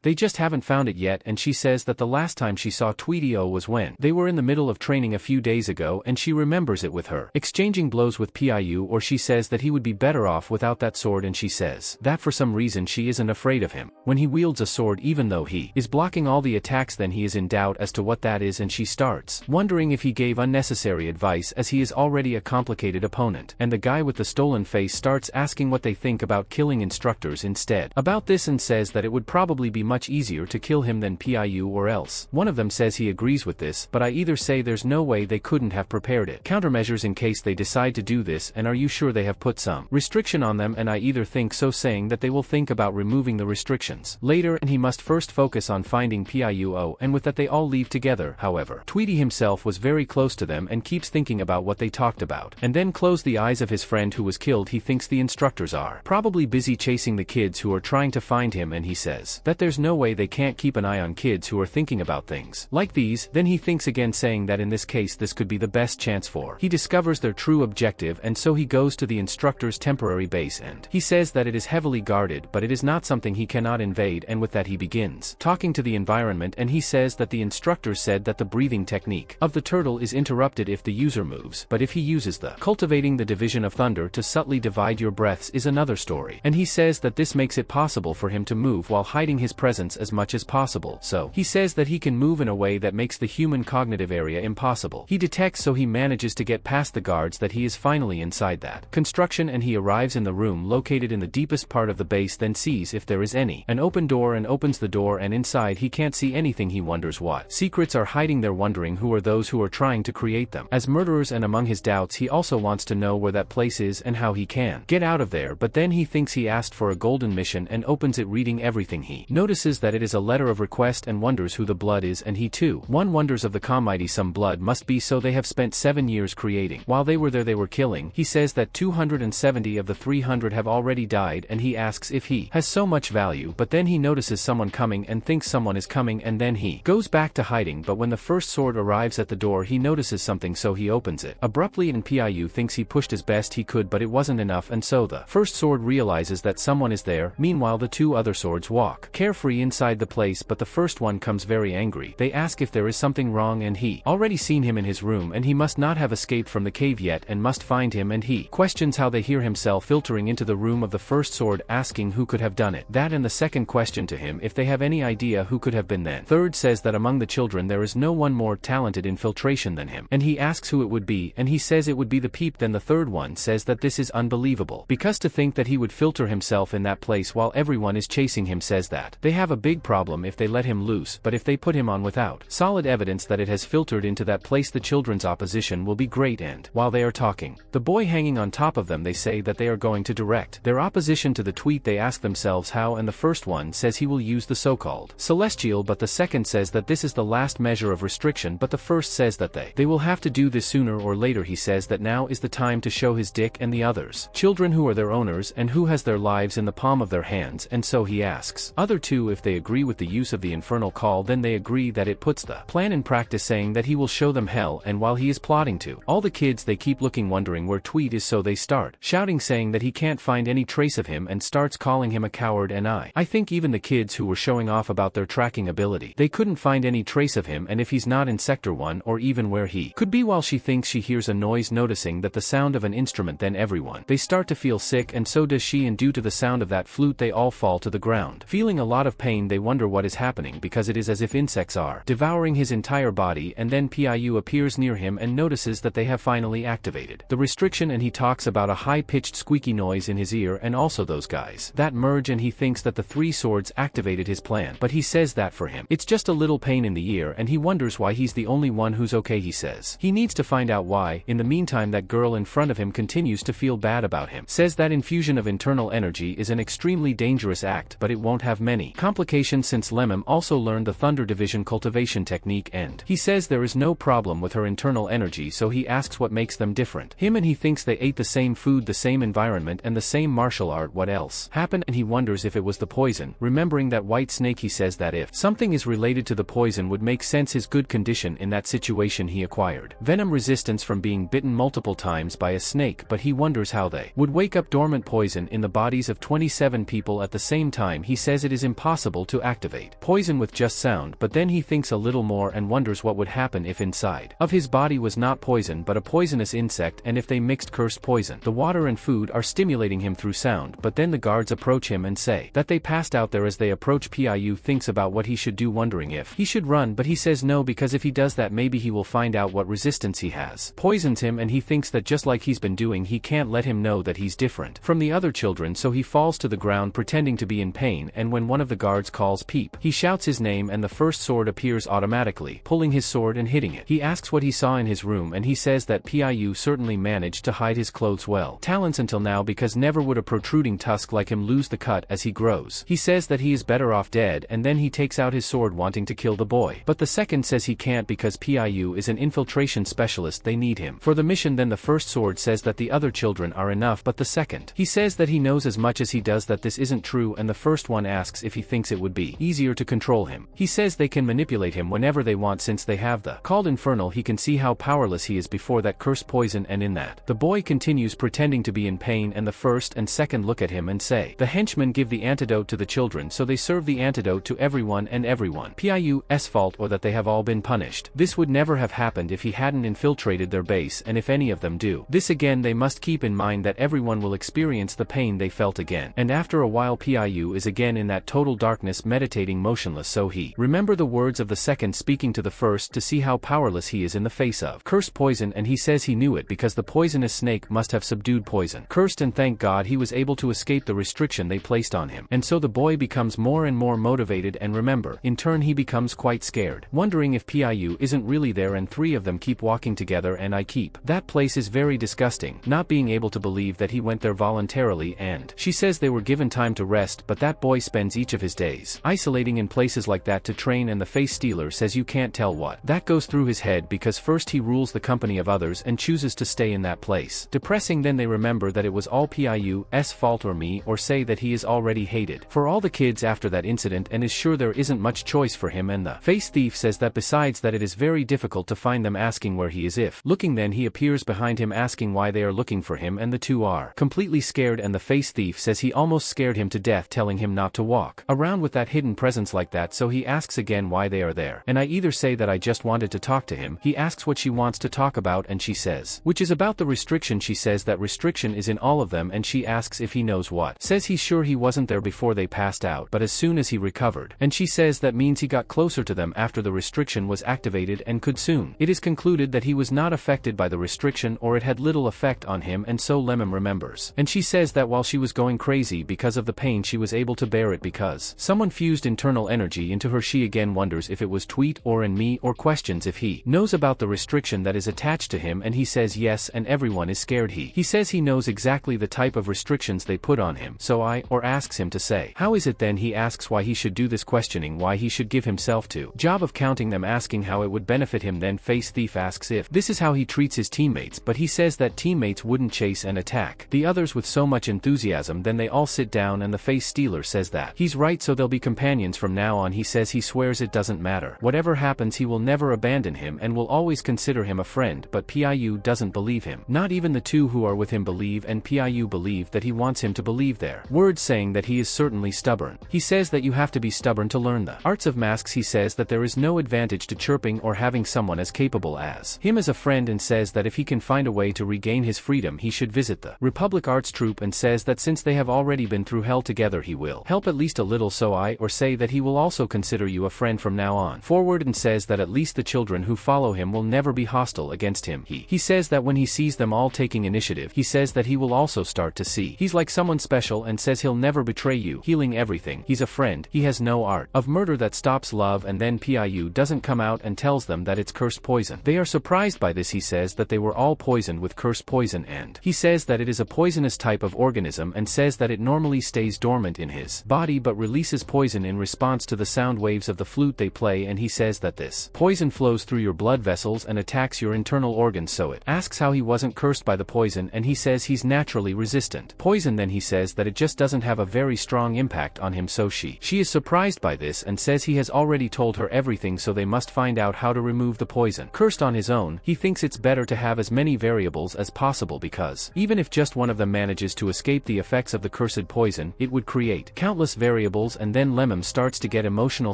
they just haven't found it yet. And she says that the last time she saw Tweety-o was when they were in the middle of training a few days ago, and she remembers it with her exchanging blows with Piu, or she says that he would be better off without that sword, and she says that for some reason she isn't afraid of him when he wields a sword, even though he is blocking all the attacks. Then he is in doubt as to what that is, and she starts wondering if he gave unnecessary advice, as he is already a complicated opponent. And the guy with the stolen face starts asking what they think about killing instructors instead about this, and says that it would probably be much easier to kill him than Piu, or else. One of them says he agrees with this, but I either say there's no way they couldn't have prepared it countermeasures in case they decide to do this, and are you sure they have put some restriction on them, and I either think so, saying that they will think about removing the restrictions later, and he must first focus on finding Piu, and with that they all leave together. However, Tweety himself was very close to them and keeps thinking about what they talked about, and then close the eyes of his friend who was killed. He thinks the instructors are probably busy chasing the kids who are trying to find him, and he says that there's no way they can't keep an eye on kids who are thinking about things like these. Then he thinks again, saying that in this case this could be the best chance for he discovers their true objective, and so he goes to the instructor's temporary base, and he says that it is heavily guarded, but it is not something he cannot invade, and with that he begins talking to the environment, and he says that the instructor said that the breathing technique of the turtle is interrupted if the user moves, but if he uses the cultivating the division of thunder to subtly divide your breaths is another story, and he says that this makes it possible for him to move while hiding his presence as much as possible. So he says that he can move in a way that makes the human cognitive area impossible. He detects, so he manages to get past the guards, that he is finally inside that construction, and he arrives in the room located in the deepest part of the base, then sees if there is an open door, and opens the door, and inside he can't see anything. He wonders what secrets are hiding there, wondering who are those who are trying to create them as murderers, and among his doubts he also wants to know where that place is and how he can get out of there. But then he thinks he asked for a golden mission and opens it, reading everything. He notices that it is a letter of request and wonders who the blood is, and he too wonders of the mighty some blood must be, so they have spent 7 years creating. While they were there they were killing. He says that 270 of the 300 have already died, and he asks if he has so much value, but then he notices someone coming and thinks someone is coming, and then he goes back to hiding. But when the first sword arrives at the door he notices something, so he opens it abruptly, and Piu thinks he pushed as best he could, but it wasn't enough, and so the first sword realizes that someone is there. Meanwhile the 2 other swords walk carefree inside the place, but the first one comes very angry. They ask if there is something wrong, and he already seen him in his room, and he must not have escaped from the cave yet and must find him, and he questions how they hear himself filtering into the room of the first sword, asking who could have done it. That and the second question to him if they have any idea who could have been. Then third says that among the children there is no one more talented in filtration than him, and he asks who it would be, and he says it would be the Peep. Then the third one says that this is unbelievable, because to think that he would filter himself in that place while everyone is chasing chasing him says that they have a big problem if they let him loose, but if they put him on without solid evidence that it has filtered into that place, the children's opposition will be great. And while they are talking, the boy hanging on top of them, they say that they are going to direct their opposition to the tweet. They ask themselves how, and the first one says he will use the so-called celestial, but the second says that this is the last measure of restriction, but the first says that they will have to do this sooner or later. He says that now is the time to show his dick and the others children who are their owners and who has their lives in the palm of their hands, and so he asks other two if they agree with the use of the infernal call. Then they agree that it puts the plan in practice, saying that he will show them hell. And while he is plotting to all the kids, they keep looking, wondering where Tweet is, so they start shouting, saying that he can't find any trace of him, and starts calling him a coward. And I think even the kids who were showing off about their tracking ability, they couldn't find any trace of him, and if he's not in Sector 1 or even where he could be. While she thinks she hears a noise, noticing that the sound of an instrument, then everyone they start to feel sick, and so does she, and due to the sound of that flute they all fall to the ground feeling a lot of pain. They wonder what is happening, because it is as if insects are devouring his entire body. And then Piu appears near him and notices that they have finally activated the restriction, and he talks about a high-pitched squeaky noise in his ear and also those guys that merge, and he thinks that the three swords activated his plan, but he says that for him it's just a little pain in the ear, and he wonders why he's the only one who's okay. He says he needs to find out why. In the meantime, that girl in front of him continues to feel bad about him, says that infusion of internal energy is an extremely dangerous act, but it won't have many complications since Lemon also learned the Thunder Division cultivation technique, and he says there is no problem with her internal energy. So he asks what makes them different, him, and he thinks they ate the same food, the same environment, and the same martial art. What else happened? And he wonders if it was the poison, remembering that white snake. He says that if something is related to the poison would make sense, his good condition in that situation. He acquired venom resistance from being bitten multiple times by a snake, but he wonders how they would wake up dormant poison in the bodies of 27 people at the same time. He says it is impossible to activate poison with just sound, but then he thinks a little more and wonders what would happen if inside of his body was not poison but a poisonous insect, and if they mixed cursed poison. The water and food are stimulating him through sound, but then the guards approach him and say that they passed out there. As they approach, Piu thinks about what he should do, wondering if he should run, but he says no, because if he does that maybe he will find out what resistance he has poisons him, and he thinks that just like he's been doing, he can't let him know that he's different from the other children, so he falls to the ground pretending to be in pain. And when one of the guards calls Peep, he shouts his name, and the first sword appears automatically, pulling his sword and hitting it. He asks what he saw in his room, and he says that Piu certainly managed to hide his clothes well talents until now, because never would a protruding tusk like him lose the cut as he grows. He says that he is better off dead, and then he takes out his sword wanting to kill the boy, but the second says he can't because Piu is an infiltration specialist, they need him for the mission. Then the first sword says that the other children are enough, but the second he says that he knows as much as he does that this isn't true, and the first one asks if he thinks it would be easier to control him. He says they can manipulate him whenever they want since they have the called infernal. He can see how powerless he is before that cursed poison, and in that the boy continues pretending to be in pain, and the first and second look at him and say the henchmen give the antidote to the children, so they serve the antidote to everyone, and everyone Piu's fault, or that they have all been punished. This would never have happened if he hadn't infiltrated their base, and if any of them do this again, they must keep in mind that everyone will experience the pain they felt again. And after a while, Piu is again in that total darkness, meditating motionless, so he remember the words of the second speaking to the first to see how powerless he is in the face of cursed poison, and he says he knew it because the poisonous snake must have subdued poison cursed, and thank God he was able to escape the restriction they placed on him. And so the boy becomes more and more motivated, and remember, in turn he becomes quite scared, wondering if Piu isn't really there, and three of them keep walking together, and I keep that place is very disgusting, not being able to believe that he went there voluntarily. And she says they were given time to rest, but that boy spends each of his days isolating in places like that to train, and the face stealer says you can't tell what that goes through his head, because first he rules the company of others and chooses to stay in that place. Depressing. Then they remember that it was all Piu's fault, or me, or say that he is already hated for all the kids after that incident, and is sure there isn't much choice for him. And the face thief says that besides that it is very difficult to find them, asking where he is if looking. Then he appears behind him asking why they are looking for him, and the two are completely scared, and the face thief says he almost scared him to death, telling him not to walk around with that hidden presence like that. So he asks again why they are there, and I either say that I just wanted to talk to him. He asks what she wants to talk about, and she says which is about the restriction. She says that restriction is in all of them, and she asks if he knows what, says he's sure he wasn't there before they passed out, but as soon as he recovered, and she says that means he got closer to them after the restriction was activated and could soon. It is concluded that he was not affected by the restriction, or it had little effect on him, and so Lemon remembers, and she says that while she was going crazy because of the pain, she was able able to bear it because someone fused internal energy into her. She again wonders if it was Tweet or in me, or questions if he knows about the restriction that is attached to him, and he says yes, and everyone is scared. He says he knows exactly the type of restrictions they put on him, so asks him to say, how is it then? He asks why he should do this, questioning why he should give himself to job of counting them, asking how it would benefit him. Then Face Thief asks if this is how he treats his teammates, but he says that teammates wouldn't chase and attack the others with so much enthusiasm. Then they all sit down and the Face Stealer says that he's right, so they'll be companions from now on. He says he swears it doesn't matter. Whatever happens, he will never abandon him and will always consider him a friend, but Piu doesn't believe him. Not even the two who are with him believe, and Piu believe that he wants him to believe their words, saying that he is certainly stubborn. He says that you have to be stubborn to learn the arts of masks. He says that there is no advantage to chirping or having someone as capable as him as a friend, and says that if he can find a way to regain his freedom, he should visit the Republic Arts Troupe, and says that since they have already been through hell together, he will help at least a little. So say that he will also consider you a friend from now on forward, and says that at least the children who follow him will never be hostile against him. He says that when he sees them all taking initiative, he says that he will also start to see he's like someone special, and says he'll never betray you, healing everything. He's a friend. He has no art of murder that stops love. And then Piu doesn't come out and tells them that it's cursed poison. They are surprised by this. He says that they were all poisoned with cursed poison, and he says that it is a poisonous type of organism, and says that it normally stays dormant in his body but releases poison in response to the sound waves of the flute they play. And he says that this poison flows through your blood vessels and attacks your internal organs. So it asks how he wasn't cursed by the poison, and he says he's naturally resistant poison. Then he says that it just doesn't have a very strong impact on him. So she is surprised by this and says he has already told her everything, so they must find out how to remove the poison cursed on his own. He thinks it's better to have as many variables as possible, because even if just one of them manages to escape the effects of the cursed poison, it would create countless variables. And then Lemon starts to get emotional,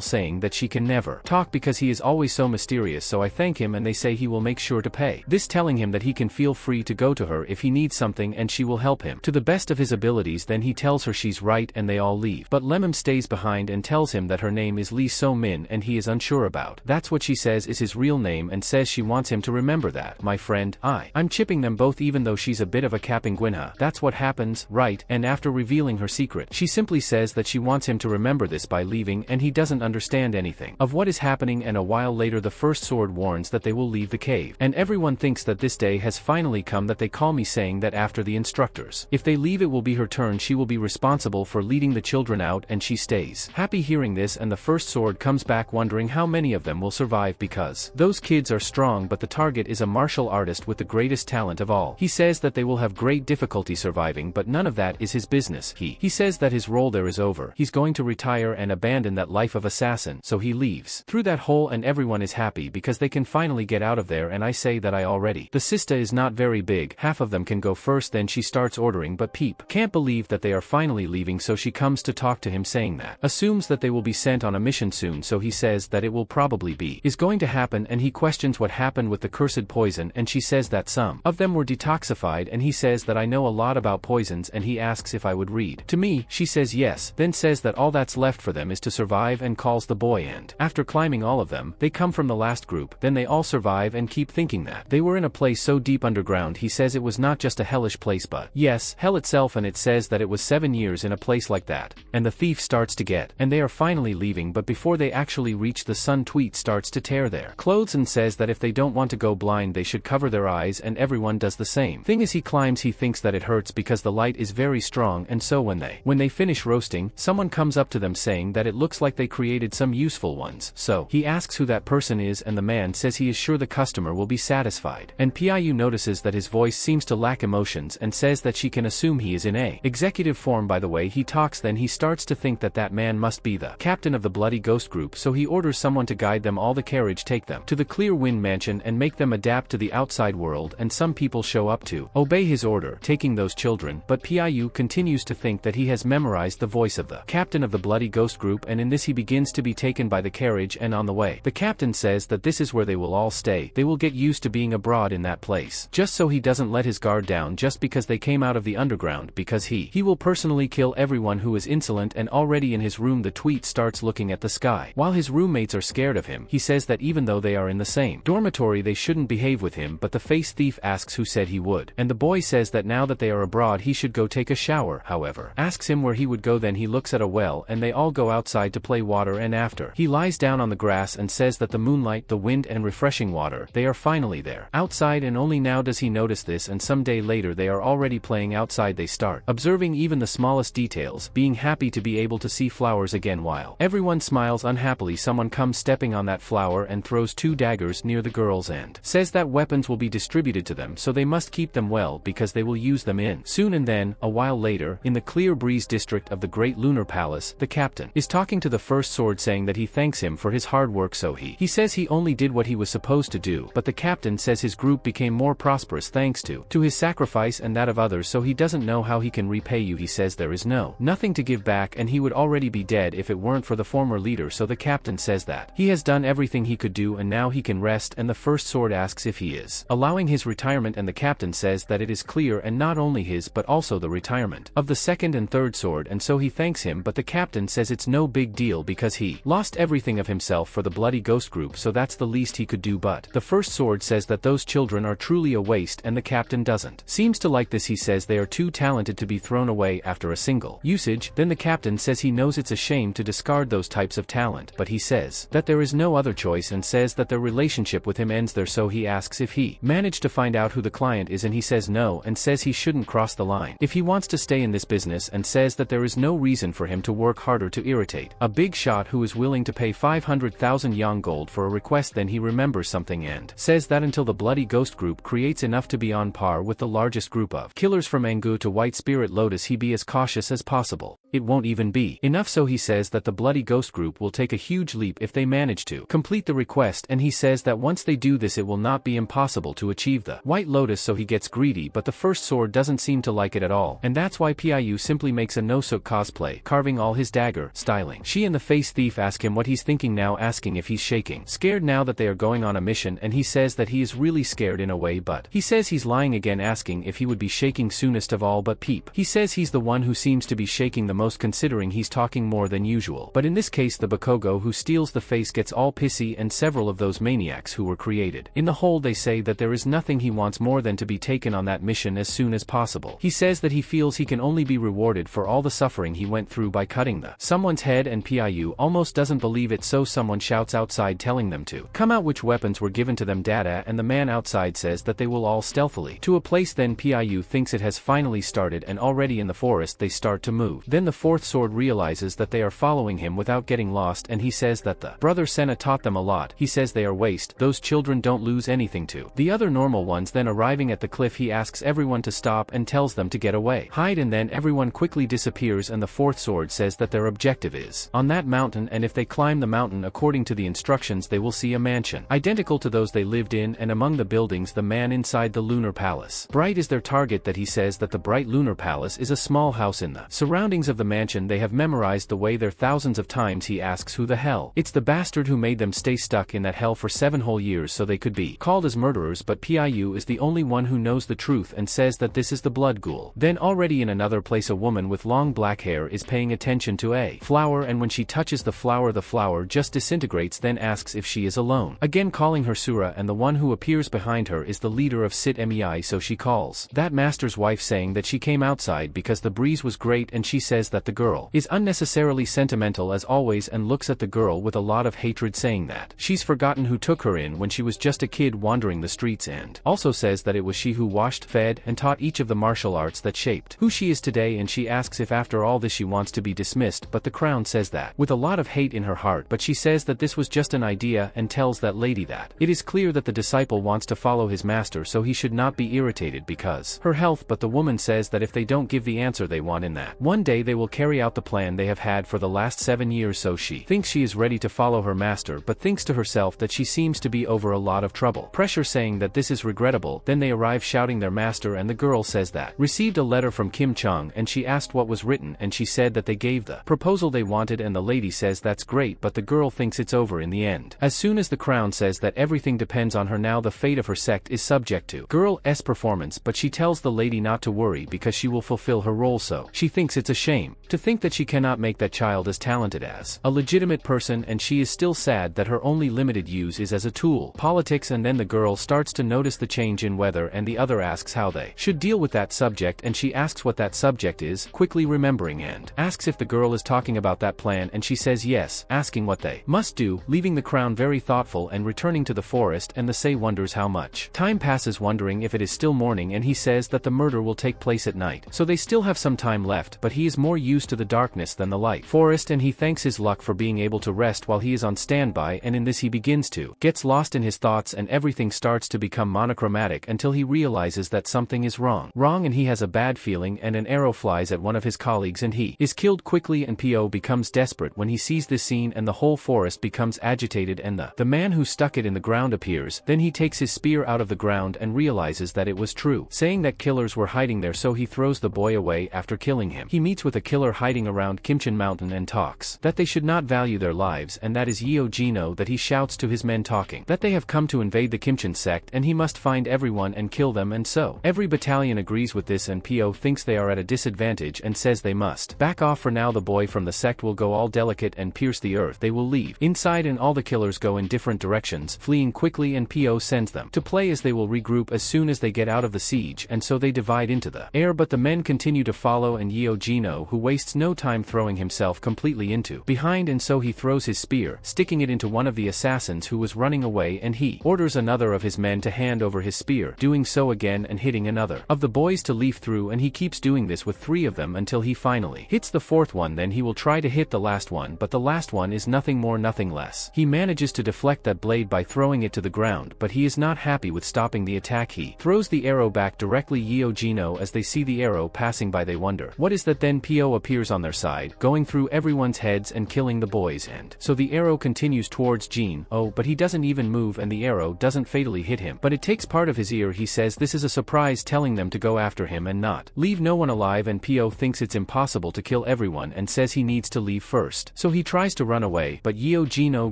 saying that she can never talk because he is always so mysterious. So I thank him, and they say he will make sure to pay this, telling him that he can feel free to go to her if he needs something and she will help him to the best of his abilities. Then he tells her she's right and they all leave, but Lemon stays behind and tells him that her name is Lee So Min, and he is unsure about that's what she says is his real name, and says she wants him to remember that. My friend, I'm chipping them both, even though she's a bit of a capping Gwynha. That's what happens, right? And after revealing her secret, she simply says that she wants him to remember this by leaving, and he doesn't understand anything of what is happening. And a while later, the First Sword warns that they will leave the cave, and everyone thinks that this day has finally come. That they call me, saying that after the instructors, if they leave, it will be her turn. She will be responsible for leading the children out, and she stays happy hearing this. And the First Sword comes back, wondering how many of them will survive, because those kids are strong, but the target is a martial artist with the greatest talent of all. He says that they will have great difficulty surviving, but none of that is his business. He says that his role there is over. He's going to retire and abandon that life of assassin, so he leaves through that hole, and everyone is happy because they can finally get out of there. And I say that I already. The Sista is not very big, half of them can go first. Then she starts ordering, but Peep can't believe that they are finally leaving, so she comes to talk to him, saying that assumes that they will be sent on a mission soon. So he says that it will probably be is going to happen, and he questions what happened with the cursed poison, and she says that some of them were detoxified, and he says that I know a lot about poisons, and he asks if I would read to me. She says yes, then says that all that's left for them is to survive, and calls the boy. And after climbing all of them, they come from the last group. Then they all survive and keep thinking that they were in a place so deep underground. He says it was not just a hellish place, but yes, hell itself, and it says that it was 7 years in a place like that. And the thief starts to get, and they are finally leaving, but before they actually reach the sun, Tweet starts to tear their clothes and says that if they don't want to go blind, they should cover their eyes, and everyone does the same thing. As he climbs, he thinks that it hurts because the light is very strong, and so when they finish roasting, someone comes up to them saying that it looks like they created some useful ones. So he asks who that person is, and the man says he is sure the customer will be satisfied. And Piu notices that his voice seems to lack emotions, and says that she can assume he is in a executive form by the way he talks. Then he starts to think that that man must be the captain of the Bloody Ghost group, so he orders someone to guide them all the carriage, take them to the Clear Wind Mansion, and make them adapt to the outside world. And some people show up to obey his order, taking those children, but Piu continues to think that he has memorized the voice of the captain of the Bloody Ghost group, and in this he begins to be taken by the carriage. And on the way, the captain says that this is where they will all stay. They will get used to being abroad in that place, just so he doesn't let his guard down just because they came out of the underground, because he will personally kill everyone who is insolent. And already in his room, the Tweet starts looking at the sky while his roommates are scared of him. He says that even though they are in the same dormitory, they shouldn't behave with him, but the Face Thief asks who said he would, and the boy says that now that they are abroad he should go take a shower. However, asks him where he would would go. Then he looks at a well and they all go outside to play water, and after he lies down on the grass and says that the moonlight, the wind and refreshing water, they are finally there outside, and only now does he notice this, and some day later they are already playing outside. They start observing even the smallest details, being happy to be able to see flowers again. While everyone smiles unhappily, someone comes stepping on that flower and throws 2 daggers near the girls and says that weapons will be distributed to them, so they must keep them well because they will use them in soon. And then, a while later, in the clear breeze district of the Great Lunar Palace, the captain is talking to the first sword, saying that he thanks him for his hard work. So he says he only did what he was supposed to do, but the captain says his group became more prosperous thanks to his sacrifice and that of others, so he doesn't know how he can repay you. He says there is nothing to give back, and he would already be dead if it weren't for the former leader. So the captain says that he has done everything he could do and now he can rest, and the first sword asks if he is allowing his retirement, and the captain says that it is clear, and not only his but also the retirement of the second and third sword, and so he thanks him, but the captain says it's no big deal because he lost everything of himself for the bloody ghost group, so that's the least he could do. But the first sword says that those children are truly a waste, and the captain doesn't seems to like this. He says they are too talented to be thrown away after a single usage. Then the captain says he knows it's a shame to discard those types of talent, but he says that there is no other choice, and says that their relationship with him ends there. So he asks if he managed to find out who the client is, and he says no, and says he shouldn't cross the line if he wants to stay in this business, and says that there is no reason for him to work harder to irritate a big shot who is willing to pay 500,000 yang gold for a request. Then he remembers something and says that until the bloody ghost group creates enough to be on par with the largest group of killers from Mangu to White Spirit Lotus, he be as cautious as possible. It won't even be enough, so he says that the bloody ghost group will take a huge leap if they manage to complete the request, and he says that once they do this it will not be impossible to achieve the White Lotus. So he gets greedy, but the first sword doesn't seem to like it at all, and that's why Piu simply makes a no-sook cosplay, carving all his dagger styling. She and the face thief ask him what he's thinking now, asking if he's shaking scared now that they are going on a mission, and he says that he is really scared in a way, but he says he's lying again, asking if he would be shaking soonest of all. But Peep, he says he's the one who seems to be shaking the most, considering he's talking more than usual. But in this case the Bakogo who steals the face gets all pissy, and several of those maniacs who were created in the hole, they say that there is nothing he wants more than to be taken on that mission as soon as possible. He says that he feels he can only be rewarded for all the suffering he went through by cutting someone's head, and Piu almost doesn't believe it, so someone shouts outside telling them to come out which weapons were given to them. Data and the man outside says that they will all stealthily to a place. Then Piu thinks it has finally started, and already in the forest they start to move. Then the fourth sword realizes that they are following him without getting lost, and he says that the brother Senna taught them a lot. He says they are waste, those children don't lose anything to the other normal ones. Then arriving at the cliff he asks everyone to stop and tells them to get away, hide, and then everyone quickly disappears, and the fourth sword says that their objective is on that mountain, and if they climb the mountain according to the instructions they will see a mansion identical to those they lived in, and among the buildings the man inside the lunar palace. Bright is their target. That he says that the bright lunar palace is a small house in the surroundings of the mansion. They have memorized the way there thousands of times. He asks who the hell it's the bastard who made them stay stuck in that hell for 7 whole years so they could be called as murderers, but Piu is the only one who knows the truth and says that this is the blood ghoul. Then already in another place a woman with long black hair is paying attention to a flower, and when she touches the flower just disintegrates. Then asks if she is alone, again calling her Sura, and the one who appears behind her is the leader of Sit Mei, so she calls that master's wife, saying that she came outside because the breeze was great, and she says that the girl is unnecessarily sentimental as always, and looks at the girl with a lot of hatred, saying that she's forgotten who took her in when she was just a kid wandering the streets, and also says that it was she who washed, fed, and taught each of the martial arts that shaped who she is today. And she asks if after all this she wants to be dismissed, but the crown says that with a lot of hate in her heart, but she says that this was just an idea, and tells that lady that it is clear that the disciple wants to follow his master, so he should not be irritated because her health. But the woman says that if they don't give the answer they want in that one day they will carry out the plan they have had for the last 7 years. So she thinks she is ready to follow her master, but thinks to herself that she seems to be over a lot of trouble pressure, saying that this is regrettable. Then they arrive shouting their master, and the girl says that received a letter from Kim Chung, and she asked what was written, and she said that they gave the proposal they wanted, and the lady says that's great, but the girl thinks it's over in the end. As soon as the crown says that everything depends on her now, the fate of her sect is subject to girl's performance, but she tells the lady not to worry because she will fulfill her role, so she thinks it's a shame shame. To think that she cannot make that child as talented as a legitimate person, and she is still sad that her only limited use is as a tool. Politics. And then the girl starts to notice the change in weather, and the other asks how they should deal with that subject, and she asks what that subject is, quickly remembering, and asks if the girl is talking about that plan, and she says yes, asking what they must do, leaving the crown very thoughtful and returning to the forest, and the Say wonders how much time passes, wondering if it is still morning, and he says that the murder will take place at night, so they still have some time left, but he is more used to the darkness than the light forest, and he thanks his luck for being able to rest while he is on standby, and in this he begins to gets lost in his thoughts, and everything starts to become monochromatic until he realizes that something is wrong, and he has a bad feeling, and an arrow flies at one of his colleagues and he is killed quickly, and Po becomes desperate when he sees this scene, and the whole forest becomes agitated, and the man who stuck it in the ground appears. Then he takes his spear out of the ground and realizes that it was true, saying that killers were hiding there, so he throws the boy away after killing him. He meets with a killer hiding around Kimchin Mountain and talks that they should not value their lives, and that is Yeo Jino, that he shouts to his men talking that they have come to invade the Kimchin sect and he must find everyone and kill them, and so every battalion agrees with this, and Po thinks they are at a disadvantage and says they must back off for now. The boy from the sect will go all delicate and pierce the earth. They will leave inside, and all the killers go in different directions, fleeing quickly, and Po sends them to play as they will regroup as soon as they get out of the siege, and so they divide into the air, but the men continue to follow, and Yeo Jino, who wastes no time throwing himself completely into behind, and so he throws his spear, sticking it into one of the assassins who was running away, and he orders another of his men to hand over his spear, doing so again and hitting another of the boys to leaf through, and he keeps doing this with 3 of them until he finally hits the 4th one. Then he will try to hit the last one, but the last one is nothing more nothing less. He manages to deflect that blade by throwing it to the ground, but he is not happy with stopping the attack. He throws the arrow back directly Yeo Jino. As they see the arrow passing by, they wonder what is that. Then Po appears on their side, going through everyone's heads and killing the boys, and so the arrow continues towards Jin. But he doesn't even move, and the arrow doesn't fatally hit him, but it takes part of his ear. He says this is a surprise, telling them to go after him and not leave no one alive, and Po thinks it's impossible to kill everyone and says he needs to leave first, so he tries to run away, but Yeo Jino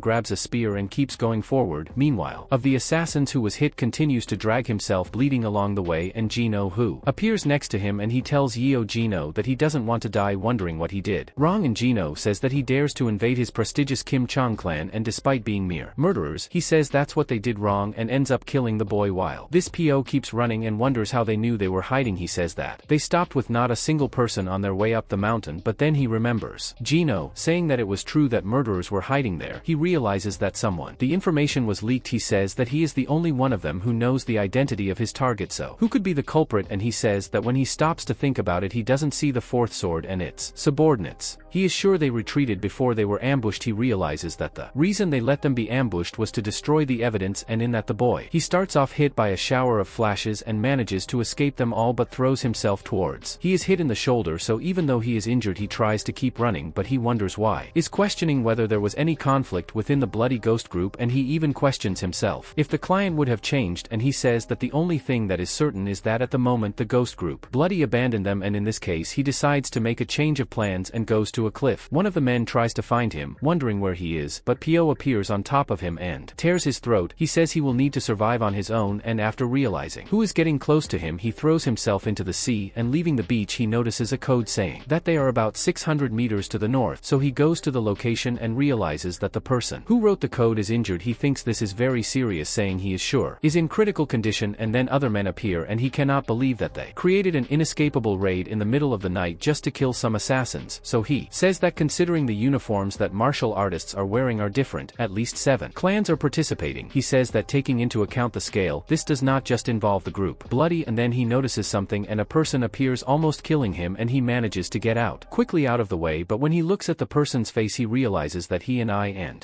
grabs a spear and keeps going forward. Meanwhile, of the assassins who was hit continues to drag himself bleeding along the way, and Jino who appears next to him, and he tells Yeo Jino that he doesn't want to die, wondering what he did wrong, and Jino says that he dares to invade his prestigious Kim Chong clan, and despite being mere murderers, he says that's what they did wrong, and ends up killing the boy. While this Po keeps running and wonders how they knew they were hiding. He says that they stopped with not a single person on their way up the mountain, but then he remembers Jino saying that it was true that murderers were hiding there. He realizes that the information was leaked. He says that he is the only one of them who knows the identity of his target, so who could be the culprit, and he says that when he stops to think about it, he doesn't see the 4th sword and its subordinates. He is sure they retreated before they were ambushed. He realizes that the reason they let them be ambushed was to destroy the evidence, and in that the boy he starts off hit by a shower of flashes and manages to escape them all, but throws himself towards. He is hit in the shoulder, so even though he is injured he tries to keep running, but he wonders why, is questioning whether there was any conflict within the bloody ghost group, and he even questions himself if the client would have changed, and he says that the only thing that is certain is that at the moment the ghost group bloody abandoned them, and in this case he decides to make a change of plans and goes to a cliff. One of the men tries to find him, wondering where he is, but Po appears on top of him and tears his throat. He says he will need to survive on his own, and after realizing who is getting close to him, he throws himself into the sea, and leaving the beach he notices a code saying that they are about 600 meters to the north, so he goes to the location and realizes that the person who wrote the code is injured. He thinks this is very serious, saying he is sure is in critical condition, and then other men appear, and he cannot believe that they created an inescapable raid in the middle of the night just to kill some assassins, so he says that considering the uniforms that martial artists are wearing are different, at least 7 clans are participating. He says that taking into account the scale, this does not just involve the group bloody, and then he notices something, and a person appears almost killing him, and he manages to get quickly out of the way, but when he looks at the person's face he realizes that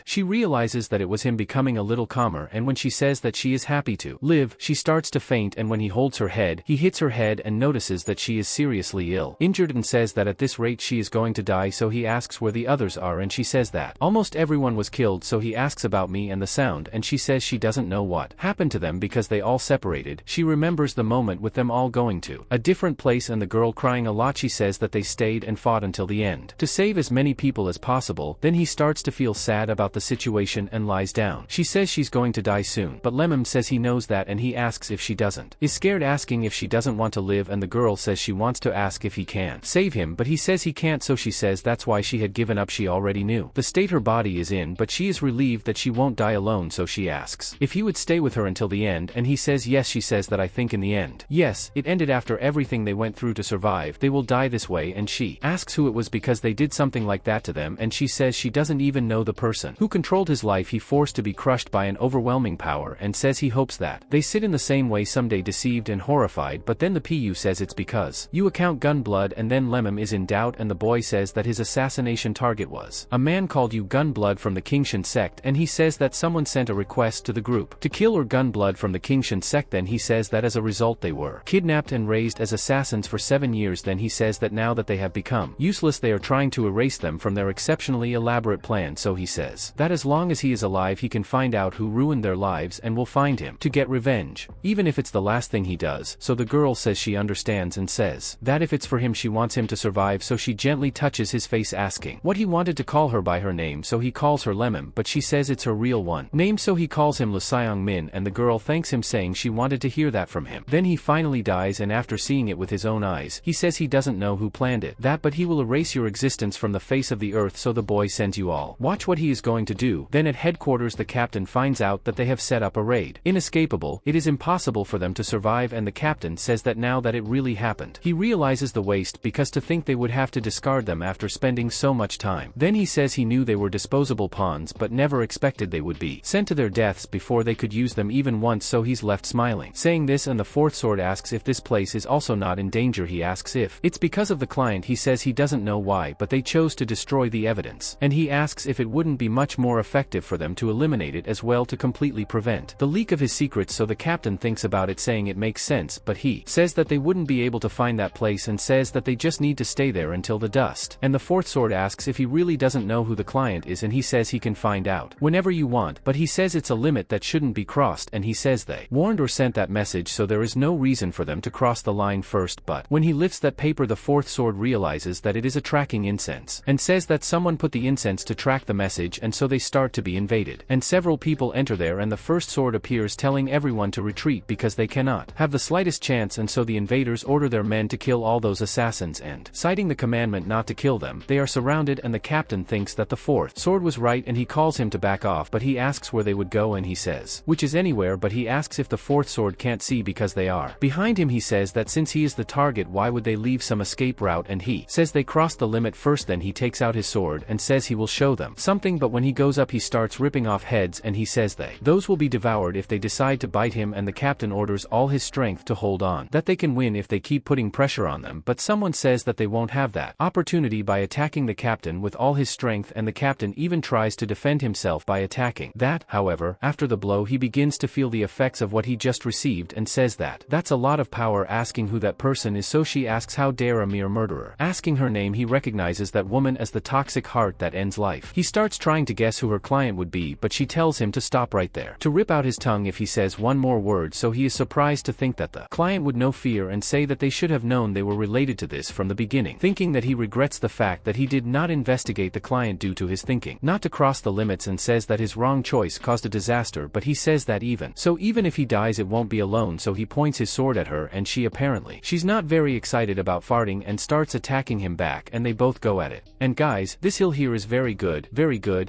she realizes that it was him, becoming a little calmer, and when she says that she is happy to live, she starts to faint, and when he holds her head, he hits her head and notices that she is seriously injured, and says that at this rate she is going to die, so he asks where the others are, and she says that almost everyone was killed, so he asks about me and the sound, and she says she doesn't know what happened to them because they all separated. She remembers the moment with them all going to a different place and the girl crying a lot. She says that they stayed and fought until the end to save as many people as possible. Then he starts to feel sad about the situation and lies down. She says she's going to die soon, but Lemon says he knows that, and he asks if she is scared, asking if she doesn't want to live, and the girl says she wants to ask if he can save him but he says he can't, so she says that's why she had given up. She already knew the state her body is in, but she is relieved that she won't die alone, so she asks if he would stay with her until the end, and he says yes. She says that I think in the end, yes, it ended after everything they went through to survive, they will die this way, and she asks who it was because they did something like that to them, and she says she doesn't even know the person who controlled his life. He forced to be crushed by an overwhelming power, and says he hopes that they sit in the same way someday. Deceived and horrified, but then the PU says it's because you account Gunblood, and then Lemon is in doubt, and the boy says that his assassination target was a man called you Gunblood from the Kingshan sect, and he says that someone sent a request to the group to kill or Gunblood from the Kingshan sect. Then he says that as a result they were kidnapped and raised as assassins for 7 years. Then he says that now that they have become useless, they are trying to erase them from their exceptionally elaborate plan. So he says that as long as he is alive he can find out who ruined their lives and will find him to get revenge, even if it's the last thing he does. So the girl says she understands and says that if it's for him she wants him to survive, so she gently touches his face asking what he wanted to call her by her name, so he calls her Lemon, but she says it's her real one name, so he calls him Leseong Min, and the girl thanks him saying she wanted to hear that from him. Then he finally dies, and after seeing it with his own eyes he says he doesn't know who planned it, but he will erase your existence from the face of the earth, so the boy sends you all watch what he is going to do. Then at headquarters the captain finds out that they have set up a raid. Inescapable, it is impossible for them to survive, and the captain says that now that it really happened he realizes the waste, because to think they would have to discard them after spending so much time. Then he says he knew they were disposable pawns but never expected they would be sent to their deaths before they could use them even once, so he's left smiling saying this. And the fourth sword asks if this place is also not in danger. He asks if it's because of the client. He says he doesn't know why, but they chose to destroy the evidence, and he asks if it wouldn't be much more effective for them to eliminate it as well to completely prevent the leak of his secrets. So the captain thinks about it saying it makes sense, but he says that they wouldn't be able to find that place and says that they just need to stay there until the dust. And the fourth sword asks if he really doesn't know who the client is, and he says he can find out whenever you want, but he says it's a limit that shouldn't be crossed, and he says they warned or sent that message, so there is no reason for them to cross the line first. But when he lifts that paper the fourth sword realizes that it is a tracking incense, and says that someone put the incense to track the message, and so they start to be invaded, and several people enter there, and the first sword appears telling everyone to retreat because they cannot have the slightest chance, and so the invaders order their men to kill all those assassins, and citing the commandment not to kill them, they are surrounded, and the captain thinks that the fourth sword was right, and he calls him to back off, but he asks where they would go, and he says which is anywhere, but he asks if the fourth sword can't see because they are behind him. He says that since he is the target, why would they leave some escape route, and he says they crossed the limit first. Then he takes out his sword and says he will show them something, but when he goes up he starts ripping off heads, and he says those will be devoured if they decide to bite him, and the captain orders all his strength to hold on, that they can win if they keep putting pressure on them, but someone says that they won't have that opportunity by attacking the captain with all his strength, and the captain even tries to defend himself by attacking that. However, after the blow he begins to feel the effects of what he just received and says that that's a lot of power, asking who that person is, so she asks how dare a mere murderer. Asking her name, he recognizes that woman as the toxic heart that ends life. He starts trying to guess who her client would be, but she tells him to stop right there, to rip out his tongue if he says one more word, so he is surprised to think that the client would know fear and say that they should have known they were related to this from the beginning, thinking that he regrets the fact that he did not investigate the client due to his thinking not to cross the limits, and says that his wrong choice caused a disaster, but he says that even if he dies it won't be alone, so he points his sword at her, and she's not very excited about farting and starts attacking him back, and they both go at it. And guys, this hill here is very good,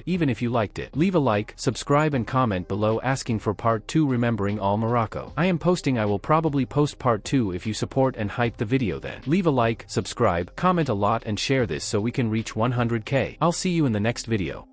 even if you liked it. Leave a like, subscribe and comment below asking for part 2 remembering all Morocco. I will probably post part 2 if you support and hype the video. Then leave a like, subscribe, comment a lot and share this so we can reach 100k. I'll see you in the next video.